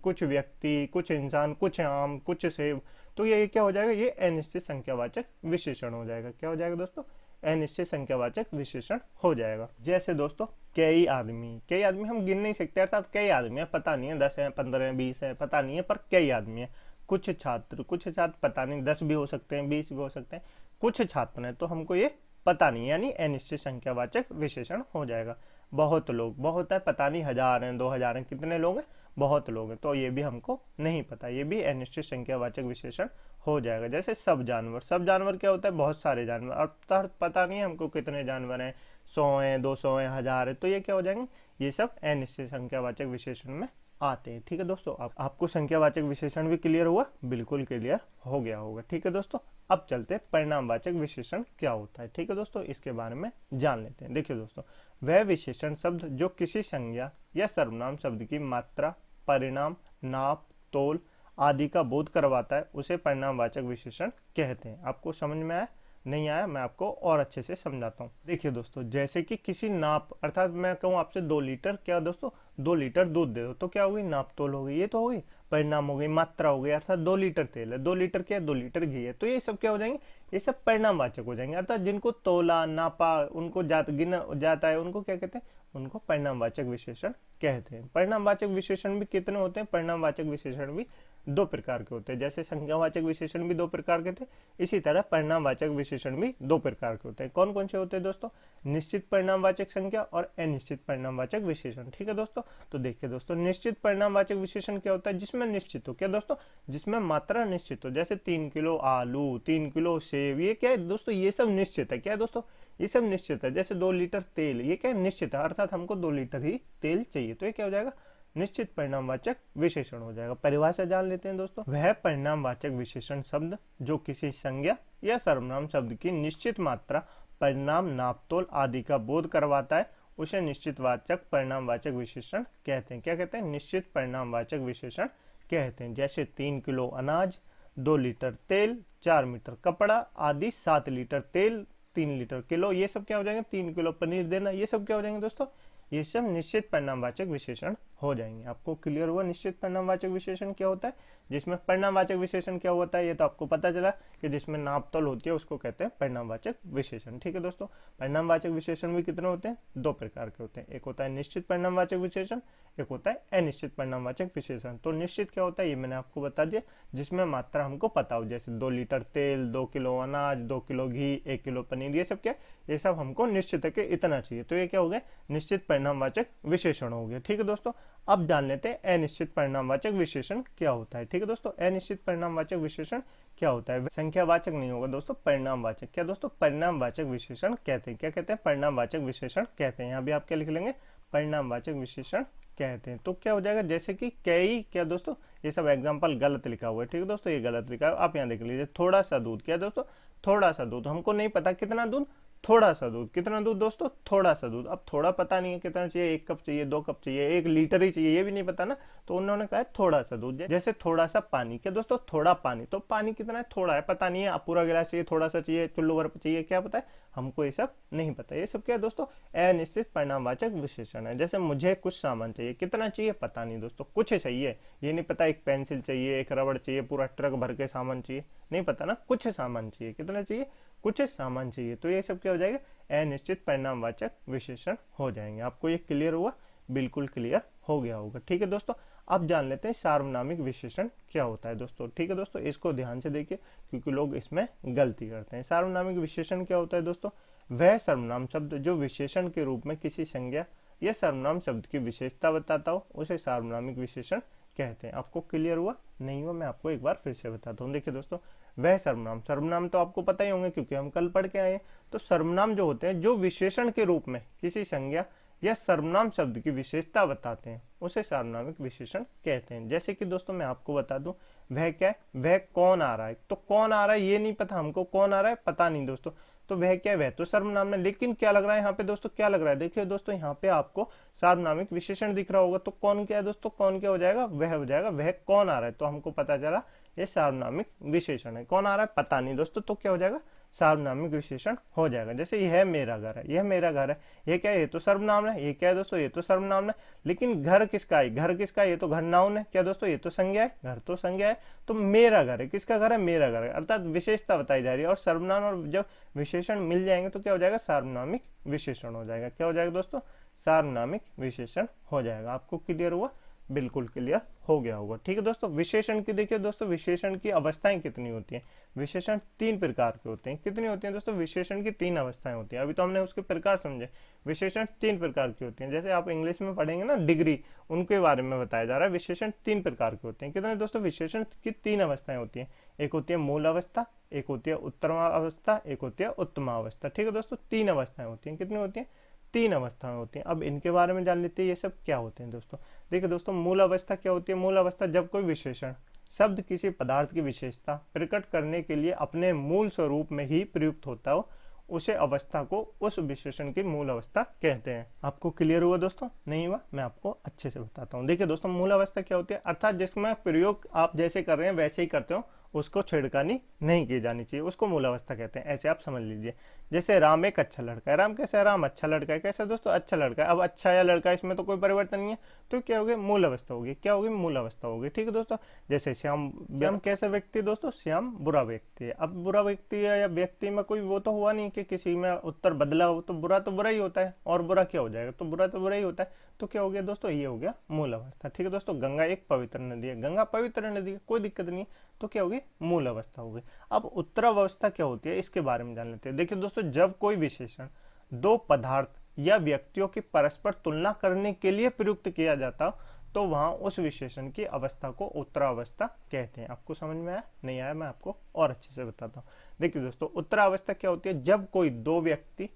कुछ व्यक्ति, कुछ इंसान, कुछ आम, कुछ सेब, तो ये क्या हो जाएगा, ये अनिश्चित संख्यावाचक विशेषण हो जाएगा। क्या हो जाएगा दोस्तों, अनिश्चित संख्यावाचक विशेषण हो जाएगा। जैसे दोस्तों कई आदमी, कई आदमी हम गिन नहीं सकते अर्थात कई आदमी है, पता नहीं है 10 है, 15 है, 20 है, पता नहीं है, पर कई आदमी है। कुछ छात्र, कुछ छात्र पता नहीं, 10 भी हो सकते हैं, 20 भी हो सकते हैं, कुछ छात्र हैं, तो हमको ये पता नहीं, यानी अनिश्चित संख्यावाचक विशेषण हो जाएगा। बहुत लोग, बहुत है, पता नहीं 1000 हैं, 2000 हैं, कितने लोग हैं, बहुत लोग हैं, तो ये भी हमको नहीं पता, ये भी अनिश्चित संख्यावाचक विशेषण हो जाएगा। जैसे सब जानवर, सब जानवर क्या होता है, बहुत सारे जानवर, अर्थात पता नहीं हमको कितने जानवर हैं, 100 हैं, 200 हैं, 1000 है, तो ये क्या हो जाएंगे, ये सब अनिश्चित संख्यावाचक विशेषण में आते हैं। ठीक है दोस्तों, आपको संख्यावाचक विशेषण भी क्लियर हुआ, बिल्कुल क्लियर हो गया होगा। ठीक है दोस्तों, अब चलते हैं परिणामवाचक विशेषण क्या होता है। ठीक है दोस्तों, इसके बारे में जान लेते हैं। देखिए दोस्तों, वह विशेषण शब्द जो किसी संज्ञा या सर्वनाम शब्द की मात्रा, परिणाम, नाप, तोल आदि का बोध करवाता है, उसे परिणामवाचक विशेषण कहते हैं। आपको समझ में आया, नहीं आया, मैं आपको और अच्छे से समझाता हूँ। देखिए दोस्तों, जैसे कि किसी नाप अर्थात मैं कहूँ आपसे 2 लीटर, क्या दोस्तों 2 लीटर दूध दे दो, तो क्या होगी, नाप तोल हो गई, ये तो होगी। परिणाम हो गई, मात्रा हो गई, अर्थात 2 लीटर तेल है, 2 लीटर क्या है, 2 लीटर घी है, तो ये सब क्या हो जाएंगे, ये सब परिणामवाचक हो जाएंगे। अर्थात जिनको तोला, नापा, उनको गिना जाता है, उनको क्या कहते हैं, उनको परिणामवाचक विशेषण कहते हैं। परिणामवाचक विशेषण भी कितने होते हैं, परिणामवाचक विशेषण भी 2 प्रकार के होते हैं। जैसे संख्यावाचक विशेषण भी 2 प्रकार के थे, इसी तरह परिणामवाचक विशेषण भी 2 प्रकार के होते हैं। कौन कौन से होते हैं दोस्तों, निश्चित परिणामवाचक संख्या और अनिश्चित परिणामवाचक विशेषण। ठीक है दोस्तों, तो देखिए दोस्तों, निश्चित परिणामवाचक विशेषण क्या होता है, जिसमें निश्चित हो, क्या दोस्तों, जिसमें मात्रा निश्चित हो, जैसे 3 किलो आलू, 3 किलो सेब, ये क्या है दोस्तों, ये सब निश्चित है। क्या है दोस्तों, ये सब निश्चित है। जैसे 2 लीटर तेल, ये क्या है, निश्चित है, अर्थात हमको 2 लीटर ही तेल चाहिए, तो ये क्या हो जाएगा, निश्चित परिणामवाचक विशेषण हो जाएगा। परिभाषा जान लेते हैं दोस्तों, वह परिणामवाचक विशेषण शब्द जो किसी संज्ञा या सर्वनाम शब्द की निश्चित मात्रा, परिणाम, नापतोल आदि का बोध करवाता है, उसे निश्चितवाचक परिणामवाचक विशेषण कहते हैं। क्या कहते हैं? निश्चित परिणामवाचक विशेषण कहते हैं। जैसे 3 किलो अनाज, 2 लीटर तेल, 4 मीटर कपड़ा आदि, 7 लीटर तेल, 3 लीटर किलो, ये सब क्या हो जाएंगे? 3 किलो पनीर देना, ये सब क्या हो जाएंगे दोस्तों? ये सब निश्चित परिणामवाचक विशेषण हो जाएंगे। आपको क्लियर हुआ निश्चित परिणामवाचक विशेषण क्या होता है? जिसमें परिणामवाचक विशेषण क्या होता है ये तो आपको पता चला कि जिसमें नापतोल होती है उसको कहते हैं परिणामवाचक विशेषण। ठीक है दोस्तों, परिणामवाचक विशेषण भी कितने होते हैं? 2 प्रकार के होते हैं। एक होता है निश्चित परिणामवाचक विशेषण, एक होता है अनिश्चित परिणामवाचक विशेषण। तो निश्चित क्या होता है ये मैंने आपको बता दिया, जिसमें मात्रा हमको पता हो, जैसे 2 लीटर तेल, 2 किलो अनाज, 2 किलो घी, 1 किलो पनीर, ये सब क्या, ये सब हमको निश्चित है कि इतना चाहिए। तो ये क्या हो गया? निश्चित परिणामवाचक विशेषण हो गया। ठीक है दोस्तों, अब जान लेते हैं अनिश्चित परिणामवाचक विशेषण क्या होता है। ठीक है दोस्तों, अनिश्चित परिणामवाचक विशेषण क्या होता है? संख्यावाचक नहीं होगा दोस्तों, परिणामवाचक। क्या दोस्तों? परिणामवाचक विशेषण कहते हैं। क्या कहते हैं? परिणामवाचक विशेषण कहते हैं। यहाँ भी आप क्या लिख लेंगे? परिणामवाचक विशेषण कहते हैं। तो क्या हो जाएगा? जैसे कि कई, क्या दोस्तों, ये सब एग्जाम्पल गलत लिखा हुआ है। ठीक है दोस्तों, ये गलत लिखा है, आप यहाँ देख लीजिए। थोड़ा सा दूध, क्या दोस्तों? थोड़ा सा दूध, हमको नहीं पता कितना दूध, थोड़ा सा दूध। कितना दूध दोस्तों? थोड़ा सा दूध। अब थोड़ा पता नहीं है कितना चाहिए, 1 कप चाहिए, 2 कप चाहिए, 1 लीटर ही चाहिए, ये भी नहीं पता ना, तो उन्होंने कहा थोड़ा सा दूध। जैसे थोड़ा सा पानी, क्या दोस्तों? थोड़ा पानी, तो पानी कितना है? थोड़ा है, पता नहीं है, अब पूरा गिलास चाहिए, थोड़ा सा चाहिए, चुल्लू भर चाहिए, क्या पता है हमको, ये सब नहीं पता। ये सब क्या है दोस्तों? अनिश्चित परिणामवाचक विशेषण है। जैसे मुझे कुछ सामान चाहिए, कितना चाहिए पता नहीं दोस्तों, कुछ चाहिए, ये नहीं पता, एक पेंसिल चाहिए, एक रबड़ चाहिए, पूरा ट्रक भर के सामान चाहिए, नहीं पता ना, कुछ सामान चाहिए। कितना चाहिए? कुछ सामान चाहिए। तो ये सब क्या हो जाएगा? अनिश्चित परिणामवाचक विशेषण हो जाएंगे। आपको ये क्लियर हुआ? बिल्कुल क्लियर हो गया होगा। ठीक है दोस्तों, अब जान लेते हैं सार्वनामिक विशेषण क्या होता है दोस्तों। ठीक है दोस्तों, इसको ध्यान से देखिए क्योंकि लोग इसमें गलती करते हैं। सार्वनामिक विशेषण क्या होता है दोस्तों? वह सर्वनाम शब्द जो विशेषण के रूप में किसी संज्ञा या सर्वनाम शब्द की विशेषता बताता हो, उसे सार्वनामिक विशेषण कहते हैं। आपको क्लियर हुआ? नहीं हुआ? मैं आपको एक बार फिर से बताता हूँ। देखिए दोस्तों, वह सर्वनाम, सर्वनाम तो आपको पता ही होंगे क्योंकि हम कल पढ़ के आए हैं। तो सर्वनाम जो होते हैं जो विशेषण के रूप में किसी संज्ञा या सर्वनाम शब्द की विशेषता बताते हैं, उसे सार्वनामिक विशेषण कहते हैं। जैसे कि दोस्तों मैं आपको बता दूं, वह क्या है? वह कौन आ रहा है। तो कौन आ रहा है ये नहीं पता हमको, कौन आ रहा है पता नहीं दोस्तों, तो वह क्या है? वह तो सर्वनाम है, लेकिन क्या लग रहा है यहाँ पे दोस्तों? क्या लग रहा है? देखिए दोस्तों, यहाँ पे आपको सार्वनामिक विशेषण दिख रहा होगा, तो कौन क्या है दोस्तों? कौन क्या हो जाएगा? वह हो जाएगा। वह कौन आ रहा है, तो हमको पता चला ये सार्वनामिक विशेषण है। कौन आ रहा है पता नहीं दोस्तों, तो क्या हो जाएगा? सार्वनामिक विशेषण हो जाएगा। जैसे यह मेरा घर है, यह मेरा घर है, ये क्या है? ये तो सर्वनाम है। ये क्या है दोस्तों? ये तो सर्वनाम है। लेकिन घर किसका है? घर किसका है? ये तो घर नाउन है। क्या दोस्तों? ये तो संज्ञा है, घर तो संज्ञा है। तो मेरा घर है, किसका घर है? मेरा घर है, अर्थात विशेषता बताई जा रही है। और सर्वनाम और जब विशेषण मिल जाएंगे तो क्या हो जाएगा? सार्वनामिक विशेषण हो जाएगा। क्या हो जाएगा दोस्तों? सार्वनामिक विशेषण हो जाएगा। आपको क्लियर हुआ? बिल्कुल क्लियर हो गया होगा। ठीक है दोस्तों, विशेषण की देखिए दोस्तों, विशेषण की अवस्थाएं कितनी होती हैं? विशेषण 3 प्रकार के होते हैं। कितनी होती हैं दोस्तों? विशेषण की 3 अवस्थाएं होती हैं। अभी तो हमने उसके प्रकार समझे। विशेषण 3 प्रकार की होती हैं। जैसे आप इंग्लिश में पढ़ेंगे ना डिग्री, उनके बारे में बताया जा रहा है। विशेषण 3 प्रकार के होते हैं। कितने दोस्तों? विशेषण की 3 अवस्थाएं होती हैं। एक होती है मूल अवस्था, एक होती है उत्तम अवस्था, एक होती है उत्तम अवस्था। ठीक है दोस्तों, 3 अवस्थाएं होती हैं। कितनी होती हैं? 3 अवस्थाएं होती हैं। अब इनके बारे में जान लेते हैं ये सब क्या होते हैं दोस्तों। देखिए दोस्तों, मूल अवस्था क्या होती है? मूल अवस्था जब कोई विशेषण शब्द किसी पदार्थ की विशेषता प्रकट करने के लिए अपने मूल स्वरूप में ही प्रयुक्त होता हो, उसे अवस्था को उस विशेषण की मूल अवस्था कहते हैं। आपको क्लियर हुआ दोस्तों? नहीं हुआ? मैं आपको अच्छे से बताता हूँ। देखिए दोस्तों, मूल अवस्था क्या होती है? अर्थात जिसमें प्रयोग आप जैसे कर रहे हैं वैसे ही करते हो, उसको छेड़खानी नहीं की जानी चाहिए, उसको मूल अवस्था कहते हैं। ऐसे आप समझ लीजिए। जैसे राम एक अच्छा लड़का है। राम कैसा है? राम अच्छा लड़का है। कैसा दोस्तों? अच्छा लड़का है। अब अच्छा या लड़का, इसमें तो कोई परिवर्तन नहीं है, तो क्या होगी? मूल अवस्था होगी। क्या होगी? मूल अवस्था होगी। ठीक है दोस्तों, जैसे श्याम, श्याम कैसा व्यक्ति दोस्तों? श्याम बुरा व्यक्ति है। अब बुरा व्यक्ति या व्यक्ति में कोई वो तो हुआ नहीं कि किसी में उत्तर बदला हो, तो बुरा ही होता है, और बुरा क्या हो जाएगा? तो बुरा ही होता है। तो क्या हो गया दोस्तों? ये हो गया मूल अवस्था। ठीक है दोस्तों, गंगा एक पवित्र नदी है। गंगा पवित्र नदी है, कोई दिक्कत नहीं है, तो क्या होगी? मूल अवस्था होगी। अब उत्तरावस्था क्या होती है, इसके बारे में जान लेते हैं। देखिए दोस्तों, जब कोई विशेषण 2 पदार्थ या व्यक्तियों की परस्पर तुलना करने के लिए प्रयुक्त किया जाता, तो वहां उस विशेषण की अवस्था को उत्तरावस्था कहते हैं। आपको समझ में आया? नहीं आया? मैं आपको और अच्छे से बताता हूँ। देखिए दोस्तों, उत्तरावस्था क्या होती है? जब कोई 2 व्यक्ति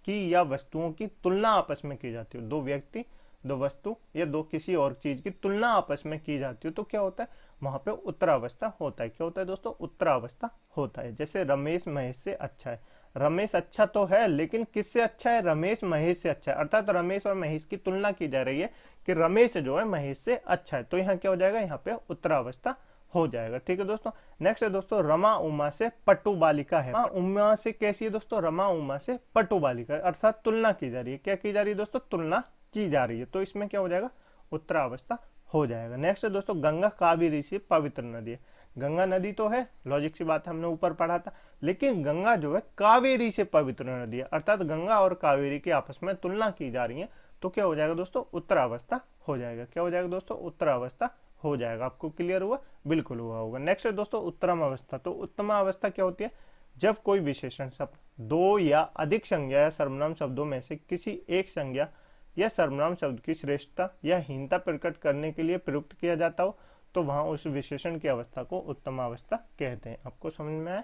की या वस्तुओं की तुलना आपस में की जाती है। 2 व्यक्ति, 2 वस्तु या 2 किसी और चीज की तुलना आपस में की जाती है, तो क्या होता है? वहां पे उत्तरावस्था होता है। क्या होता है दोस्तों? उत्तरावस्था होता है। जैसे रमेश महेश से अच्छा है, रमेश अच्छा तो है लेकिन किससे अच्छा है? रमेश महेश से अच्छा है, अर्थात रमेश और महेश की तुलना की जा रही है कि रमेश जो है महेश से अच्छा है। तो यहाँ क्या हो जाएगा? यहाँ पे उत्तरावस्था हो जाएगा। ठीक है दोस्तों। नेक्स्ट है दोस्तों, रमा उमा से पटु बालिका है। रमा उमा से कैसी है दोस्तों? रमा उमा से पटु बालिका है, अर्थात तुलना की जा रही है। क्या की जा रही है दोस्तों? तुलना की जा रही है। तो इसमें क्या हो जाएगा? उत्तरावस्था हो जाएगा। नेक्स्ट है दोस्तों, गंगा कावेरी से पवित्र नदी है। गंगा नदी तो है, लॉजिक सी बात हमने ऊपर पढ़ा था, लेकिन गंगा जो है कावेरी से पवित्र नदी है, अर्थात गंगा और कावेरी की आपस में तुलना की जा रही है। तो क्या हो जाएगा दोस्तों? उत्तरावस्था हो जाएगा। क्या हो जाएगा दोस्तों? उत्तरावस्था हो जाएगा। आपको क्लियर हुआ? बिल्कुल हुआ होगा। नेक्स्ट है दोस्तों, उत्तम अवस्था। तो उत्तम अवस्था क्या होती है? जब कोई विशेषण शब्द दो या अधिक संज्ञा या सर्वनाम शब्दों में से किसी एक संज्ञा या सर्वनाम शब्द की श्रेष्ठता या हीनता प्रकट करने के लिए प्रयुक्त किया जाता हो, तो वहां उस विशेषण की अवस्था को उत्तम अवस्था कहते हैं। आपको समझ में आया?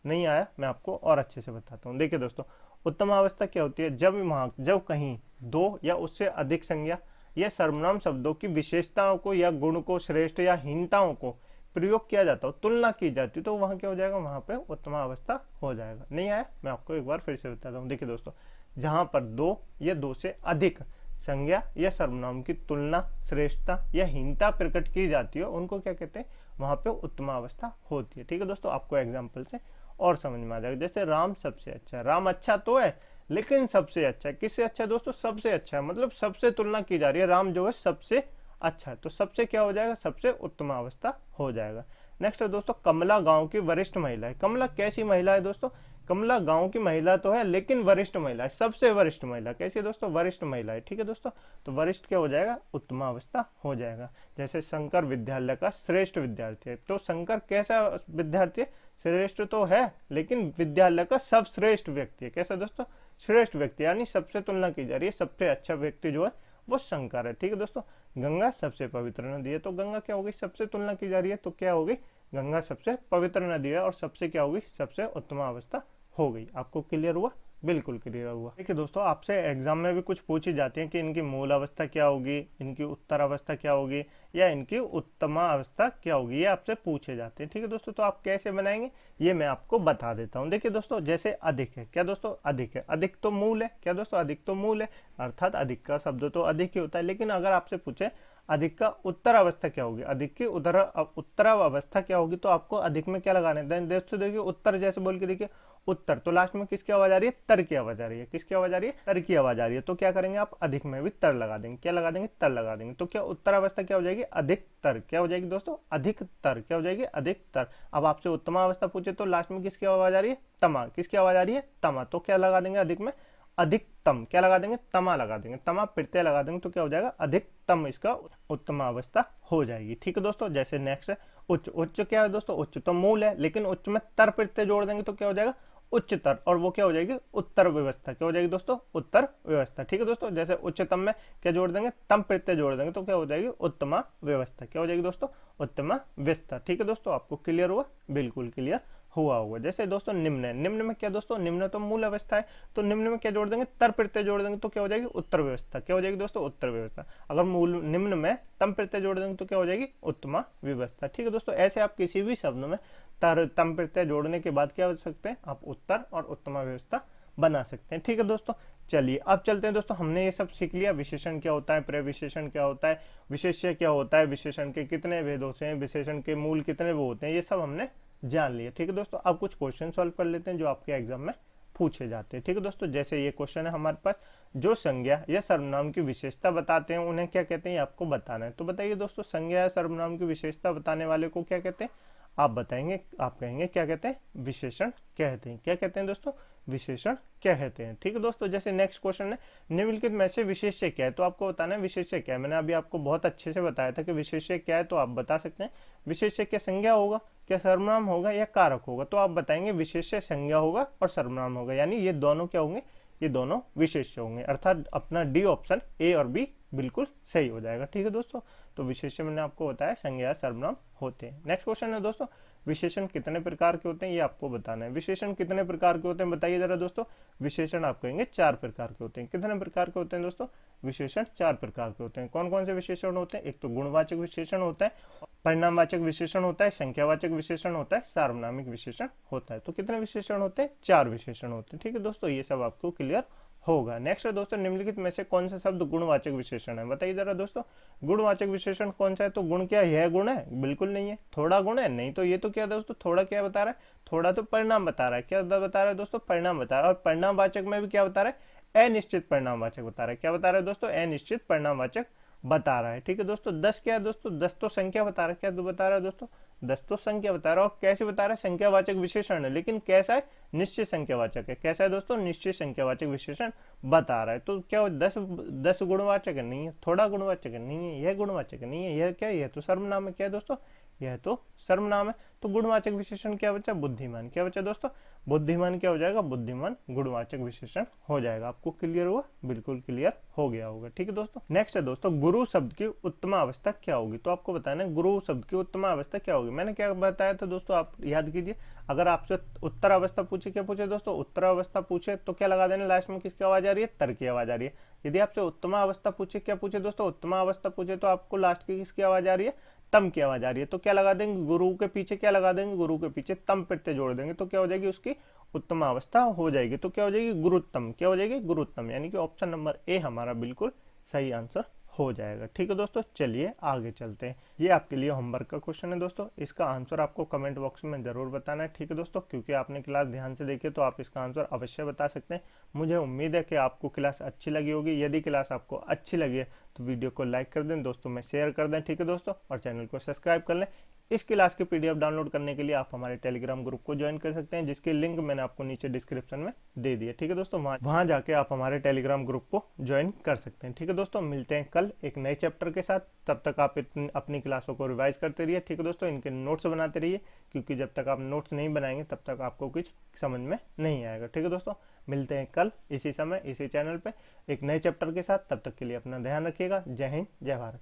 नहीं आया? मैं आपको और अच्छे से बताता हूँ। देखिए दोस्तों, उत्तम अवस्था क्या होती है? जब कहीं दो या उससे अधिक संज्ञा या सर्वनाम शब्दों की विशेषताओं को या गुण को, श्रेष्ठ या हीनताओं को प्रयोग किया जाता हो, तुलना की जाती, तो वहां क्या हो जाएगा? वहां पे उत्तम अवस्था हो जाएगा। नहीं आया? मैं आपको एक बार फिर से बताता हूँ। देखिए दोस्तों, जहां पर दो या दो से अधिक संज्ञा या सर्वनाम की तुलना, श्रेष्ठता या हीनता प्रकट की जाती है, उनको क्या कहते हैं? वहां पे उत्तम अवस्था होती है। ठीक है दोस्तों, आपको एग्जाम्पल से और समझ में आ जाएगा। जैसे राम सबसे अच्छा है, राम अच्छा तो है लेकिन सबसे अच्छा है। किससे अच्छा है दोस्तों? सबसे अच्छा है, मतलब सबसे तुलना की जा रही है, राम जो है सबसे अच्छा है। तो सबसे क्या हो जाएगा? सबसे उत्तम अवस्था हो जाएगा। नेक्स्ट है दोस्तों, कमला गांव की वरिष्ठ महिला है। कमला कैसी महिला है दोस्तों? कमला गांव की महिला तो है लेकिन वरिष्ठ महिला है, सबसे वरिष्ठ महिला। कैसी है दोस्तों? वरिष्ठ महिला है। ठीक है दोस्तों, तो वरिष्ठ क्या हो जाएगा? उत्तम अवस्था हो जाएगा। जैसे शंकर विद्यालय का श्रेष्ठ विद्यार्थी है, तो शंकर कैसा विद्यार्थी है? श्रेष्ठ तो है लेकिन विद्यालय का सर्वश्रेष्ठ व्यक्ति है। कैसा दोस्तों? श्रेष्ठ व्यक्ति, यानी सबसे तुलना की जा रही है, सबसे अच्छा व्यक्ति जो है वो शंकर है। ठीक है दोस्तों, गंगा सबसे पवित्र नदी है, तो गंगा क्या होगी? सबसे तुलना की जा रही है, तो क्या होगी? गंगा सबसे पवित्र नदी है और सबसे क्या होगी? सबसे उत्तम अवस्था हो गई। आपको क्लियर हुआ? बिल्कुल क्लियर हुआ। देखिए दोस्तों, आपसे एग्जाम में भी कुछ पूछी जाती है कि इनकी मूल अवस्था क्या होगी, इनकी उत्तर अवस्था क्या होगी, या इनकी उत्तमा अवस्था क्या होगी, ये आपसे पूछे जाते हैं। ठीक है दोस्तों, तो आप कैसे बनाएंगे ये मैं आपको बता देता हूँ। देखिए दोस्तों, जैसे अधिक है, क्या दोस्तों? अधिक है, अधिक तो मूल है। क्या दोस्तों? अधिक तो मूल है, अर्थात अधिक का शब्द तो अधिक ही होता है। लेकिन अगर आपसे पूछे अधिक का उत्तर अवस्था क्या होगी, अधिक की उत्तर अवस्था क्या होगी, तो आपको अधिक में क्या लगाना है? दोस्तों देखिए, उत्तर जैसे बोल के देखिए, उत्तर, तो लास्ट में किसकी आवाज आ रही है? तर की आवाज आ रही है। किसकी आवाज आ रही है? तर की आवाज आ रही है। तो क्या करेंगे आप? अधिक में भी तर लगा देंगे। क्या लगा देंगे? तर लगा देंगे। तो क्या उत्तर अवस्था क्या हो जाएगी? अधिकतर। क्या हो जाएगी दोस्तों? अधिकतर। क्या हो जाएगी? अधिकतर। अब आपसे उत्तम अवस्था पूछे तो लास्ट में किसकी आवाज आ रही है? तमा। किसकी आवाज आ रही है? तमा। तो क्या लगा देंगे अधिक में? अधिकतम। क्या लगा देंगे? तमा लगा देंगे। तमा प्रत्यय लगा देंगे, तो क्या हो जाएगा? अधिकतम, इसका उत्तम अवस्था हो जाएगी। ठीक है दोस्तों, जैसे नेक्स्ट है उच्च। उच्च क्या है दोस्तों? उच्च तो मूल है, लेकिन उच्च में तर प्रत्यय जोड़ देंगे तो क्या हो जाएगा? उच्चतर, और वो क्या हो जाएगी? उत्तर व्यवस्था। क्या हो जाएगी दोस्तों? उत्तर व्यवस्था। ठीक है दोस्तों, जैसे उच्चतम में क्या जोड़ देंगे? तम प्रत्यय जोड़ देंगे तो क्या हो जाएगी? उत्तमा व्यवस्था। क्या हो जाएगी दोस्तों? उत्तमा व्यवस्था। ठीक है दोस्तों, आपको क्लियर हुआ? बिल्कुल क्लियर हुआ होगा। जैसे दोस्तों निम्न है, निम्न में क्या दोस्तों? निम्न तो मूल अवस्था है, तो निम्न में क्या जोड़ देंगे? तर प्रत्यय जोड़ देंगे तो क्या हो जाएगी? उत्तर व्यवस्था। क्या हो जाएगी दोस्तों? उत्तर व्यवस्था। अगर मूल निम्न में तम प्रत्यय जोड़ देंगे तो क्या हो जाएगी? उत्तमा व्यवस्था। ठीक है दोस्तों, ऐसे आप किसी भी शब्द में तर तम प्रत्यय जोड़ने के बाद क्या हो सकते हैं? आप उत्तर और उत्तमा व्यवस्था बना सकते हैं। ठीक है दोस्तों, चलिए अब चलते हैं दोस्तों। हमने ये सब सीख लिया, विशेषण क्या होता है, प्रविशेषण क्या होता है, विशेष्य क्या होता है, विशेषण के कितने भेद होते हैं, विशेषण के मूल कितने वो होते हैं, ये सब हमने जान लिया। ठीक है दोस्तों, अब कुछ क्वेश्चन सॉल्व कर लेते हैं जो आपके एग्जाम में पूछे जाते हैं। ठीक है दोस्तों, जैसे ये क्वेश्चन है हमारे पास, जो संज्ञा या सर्वनाम की विशेषता बताते हैं उन्हें क्या कहते हैं, आपको बताना है। तो बताइए दोस्तों, संज्ञा या सर्वनाम की विशेषता बताने वाले को क्या कहते हैं? आप बताएंगे, आप कहेंगे क्या कहते हैं? विशेषण कहते हैं। क्या कहते हैं दोस्तों? विशेषण कहते हैं। ठीक है दोस्तों, जैसे नेक्स्ट क्वेश्चन है, निम्नलिखित में से विशेष्य क्या है? तो आपको बताना है विशेष्य क्या है। मैंने अभी आपको बहुत अच्छे से बताया था कि विशेष्य क्या है, तो आप बता सकते हैं विशेष्य क्या संज्ञा होगा, क्या सर्वनाम होगा, या कारक होगा। तो आप बताएंगे विशेष्य संज्ञा होगा और सर्वनाम होगा, यानी ये दोनों क्या होंगे? ये दोनों विशेष्य होंगे, अर्थात अपना डी ऑप्शन ए और बी बिल्कुल सही हो जाएगा। ठीक है दोस्तों, तो विशेष्य मैंने आपको बताया संज्ञा सर्वनाम होते हैं। नेक्स्ट क्वेश्चन है दोस्तों, विशेषण कितने प्रकार के होते हैं ये आपको बताना है। विशेषण कितने प्रकार के होते हैं बताइए जरा दोस्तों। विशेषण आप कहेंगे 4 प्रकार के होते हैं। कितने प्रकार के होते हैं दोस्तों? विशेषण 4 प्रकार के होते हैं। कौन कौन से विशेषण होते हैं? एक तो गुणवाचक विशेषण होता है, परिणामवाचक विशेषण होता है, संख्यावाचक विशेषण होता है, सार्वनामिक विशेषण होता है। तो कितने विशेषण होते हैं? 4 विशेषण होते हैं। ठीक है दोस्तों, ये सब आपको क्लियर होगा। नेक्स्ट है दोस्तों, निम्नलिखित में से कौन सा शब्द गुणवाचक विशेषण है? बताइए जरा दोस्तों। गुणवाचक विशेषण कौन सा है? तो गुण क्या यह गुण है? बिल्कुल नहीं है। थोड़ा गुण है? नहीं। तो ये तो क्या दोस्तों, थोड़ा क्या बता रहा है? थोड़ा तो परिणाम बता रहा है। क्या बता रहा है दोस्तों? परिणाम बता रहा है। और परिणामवाचक में भी क्या बता रहा है? अनिश्चित परिणामवाचक बता रहा है। क्या बता रहा है दोस्तों? अनिश्चित परिणामवाचक बता रहा है। ठीक है दोस्तों। 10 क्या है दोस्तों? 10 तो संख्या बता रहा है। क्या बता रहा है दोस्तों? 10 तो संख्या बता रहा है। और कैसे बता रहा है? संख्यावाचक विशेषण है, लेकिन कैसा है? निश्चित संख्यावाचक है। कैसा है दोस्तों? निश्चित संख्यावाचक विशेषण बता रहा है। तो क्या 10 गुणवाचक है? नहीं है। थोड़ा गुणवाचक है? नहीं है। यह गुणवाचक है? नहीं है। यह क्या? यह तो सर्वनाम है। क्या है दोस्तों? यह तो सर्वनाम है। तो गुणवाचक विशेषण क्या बचा? बुद्धिमान। क्या बचा दोस्तों? बुद्धिमान क्या हो जाएगा? बुद्धिमान गुणवाचक विशेषण हो जाएगा। आपको क्लियर हुआ? बिल्कुल क्लियर हो गया होगा। ठीक है दोस्तों। नेक्स्ट है दोस्तों, गुरु शब्द की उत्तम अवस्था क्या होगी? तो आपको बताना है गुरु शब्द की उत्तम अवस्था क्या होगी। मैंने क्या बताया था दोस्तों, आप याद कीजिए। अगर आपसे उत्तर अवस्था पूछे, क्या पूछे दोस्तों? उत्तर अवस्था पूछे तो क्या लगा देना लास्ट में? किसकी आवाज आ रही है? तर की आवाज आ रही है। यदि आपसे उत्तम अवस्था पूछे, क्या पूछे दोस्तों? उत्तम अवस्था पूछे तो आपको लास्ट की किसकी आवाज आ रही है? तम की आवाज आ रही है। तो क्या लगा देंगे? गुरु के पीछे क्या लगा देंगे? गुरु के पीछे तम प्रत्यय जोड़ देंगे। तो क्या हो जाएगी? उसकी उत्तम अवस्था हो जाएगी। तो क्या हो जाएगी? गुरुत्तम। क्या हो जाएगी? गुरुत्तम। यानी कि ऑप्शन नंबर ए हमारा बिल्कुल सही आंसर हो जाएगा। ठीक है दोस्तों, चलिए आगे चलते हैं। ये आपके लिए होमवर्क का क्वेश्चन है दोस्तों। इसका आंसर आपको कमेंट बॉक्स में जरूर बताना है। ठीक है दोस्तों, क्योंकि आपने क्लास ध्यान से देखी तो आप इसका आंसर अवश्य बता सकते हैं। मुझे उम्मीद है कि आपको क्लास अच्छी लगी होगी। यदि क्लास आपको अच्छी लगी है तो वीडियो को लाइक कर दें, दोस्तों में शेयर कर दें। ठीक है दोस्तों, और चैनल को सब्सक्राइब कर लें। इस क्लास की पीडीएफ डाउनलोड करने के लिए आप हमारे टेलीग्राम ग्रुप को ज्वाइन कर सकते हैं, जिसकी लिंक मैंने आपको नीचे डिस्क्रिप्शन में दे दी है। ठीक है दोस्तों, वहां जाके आप हमारे टेलीग्राम ग्रुप को ज्वाइन कर सकते हैं। ठीक है दोस्तों, मिलते हैं कल एक नए चैप्टर के साथ। तब तक आप अपनी क्लासों को रिवाइज करते रहिए। ठीक है दोस्तों, इनके नोट्स बनाते रहिए, क्योंकि जब तक आप नोट्स नहीं बनाएंगे तब तक आपको कुछ समझ में नहीं आएगा। ठीक है दोस्तों, मिलते हैं कल इसी समय इसी चैनल पे एक नए चैप्टर के साथ। तब तक के लिए अपना ध्यान रखिएगा। जय हिंद, जय भारत।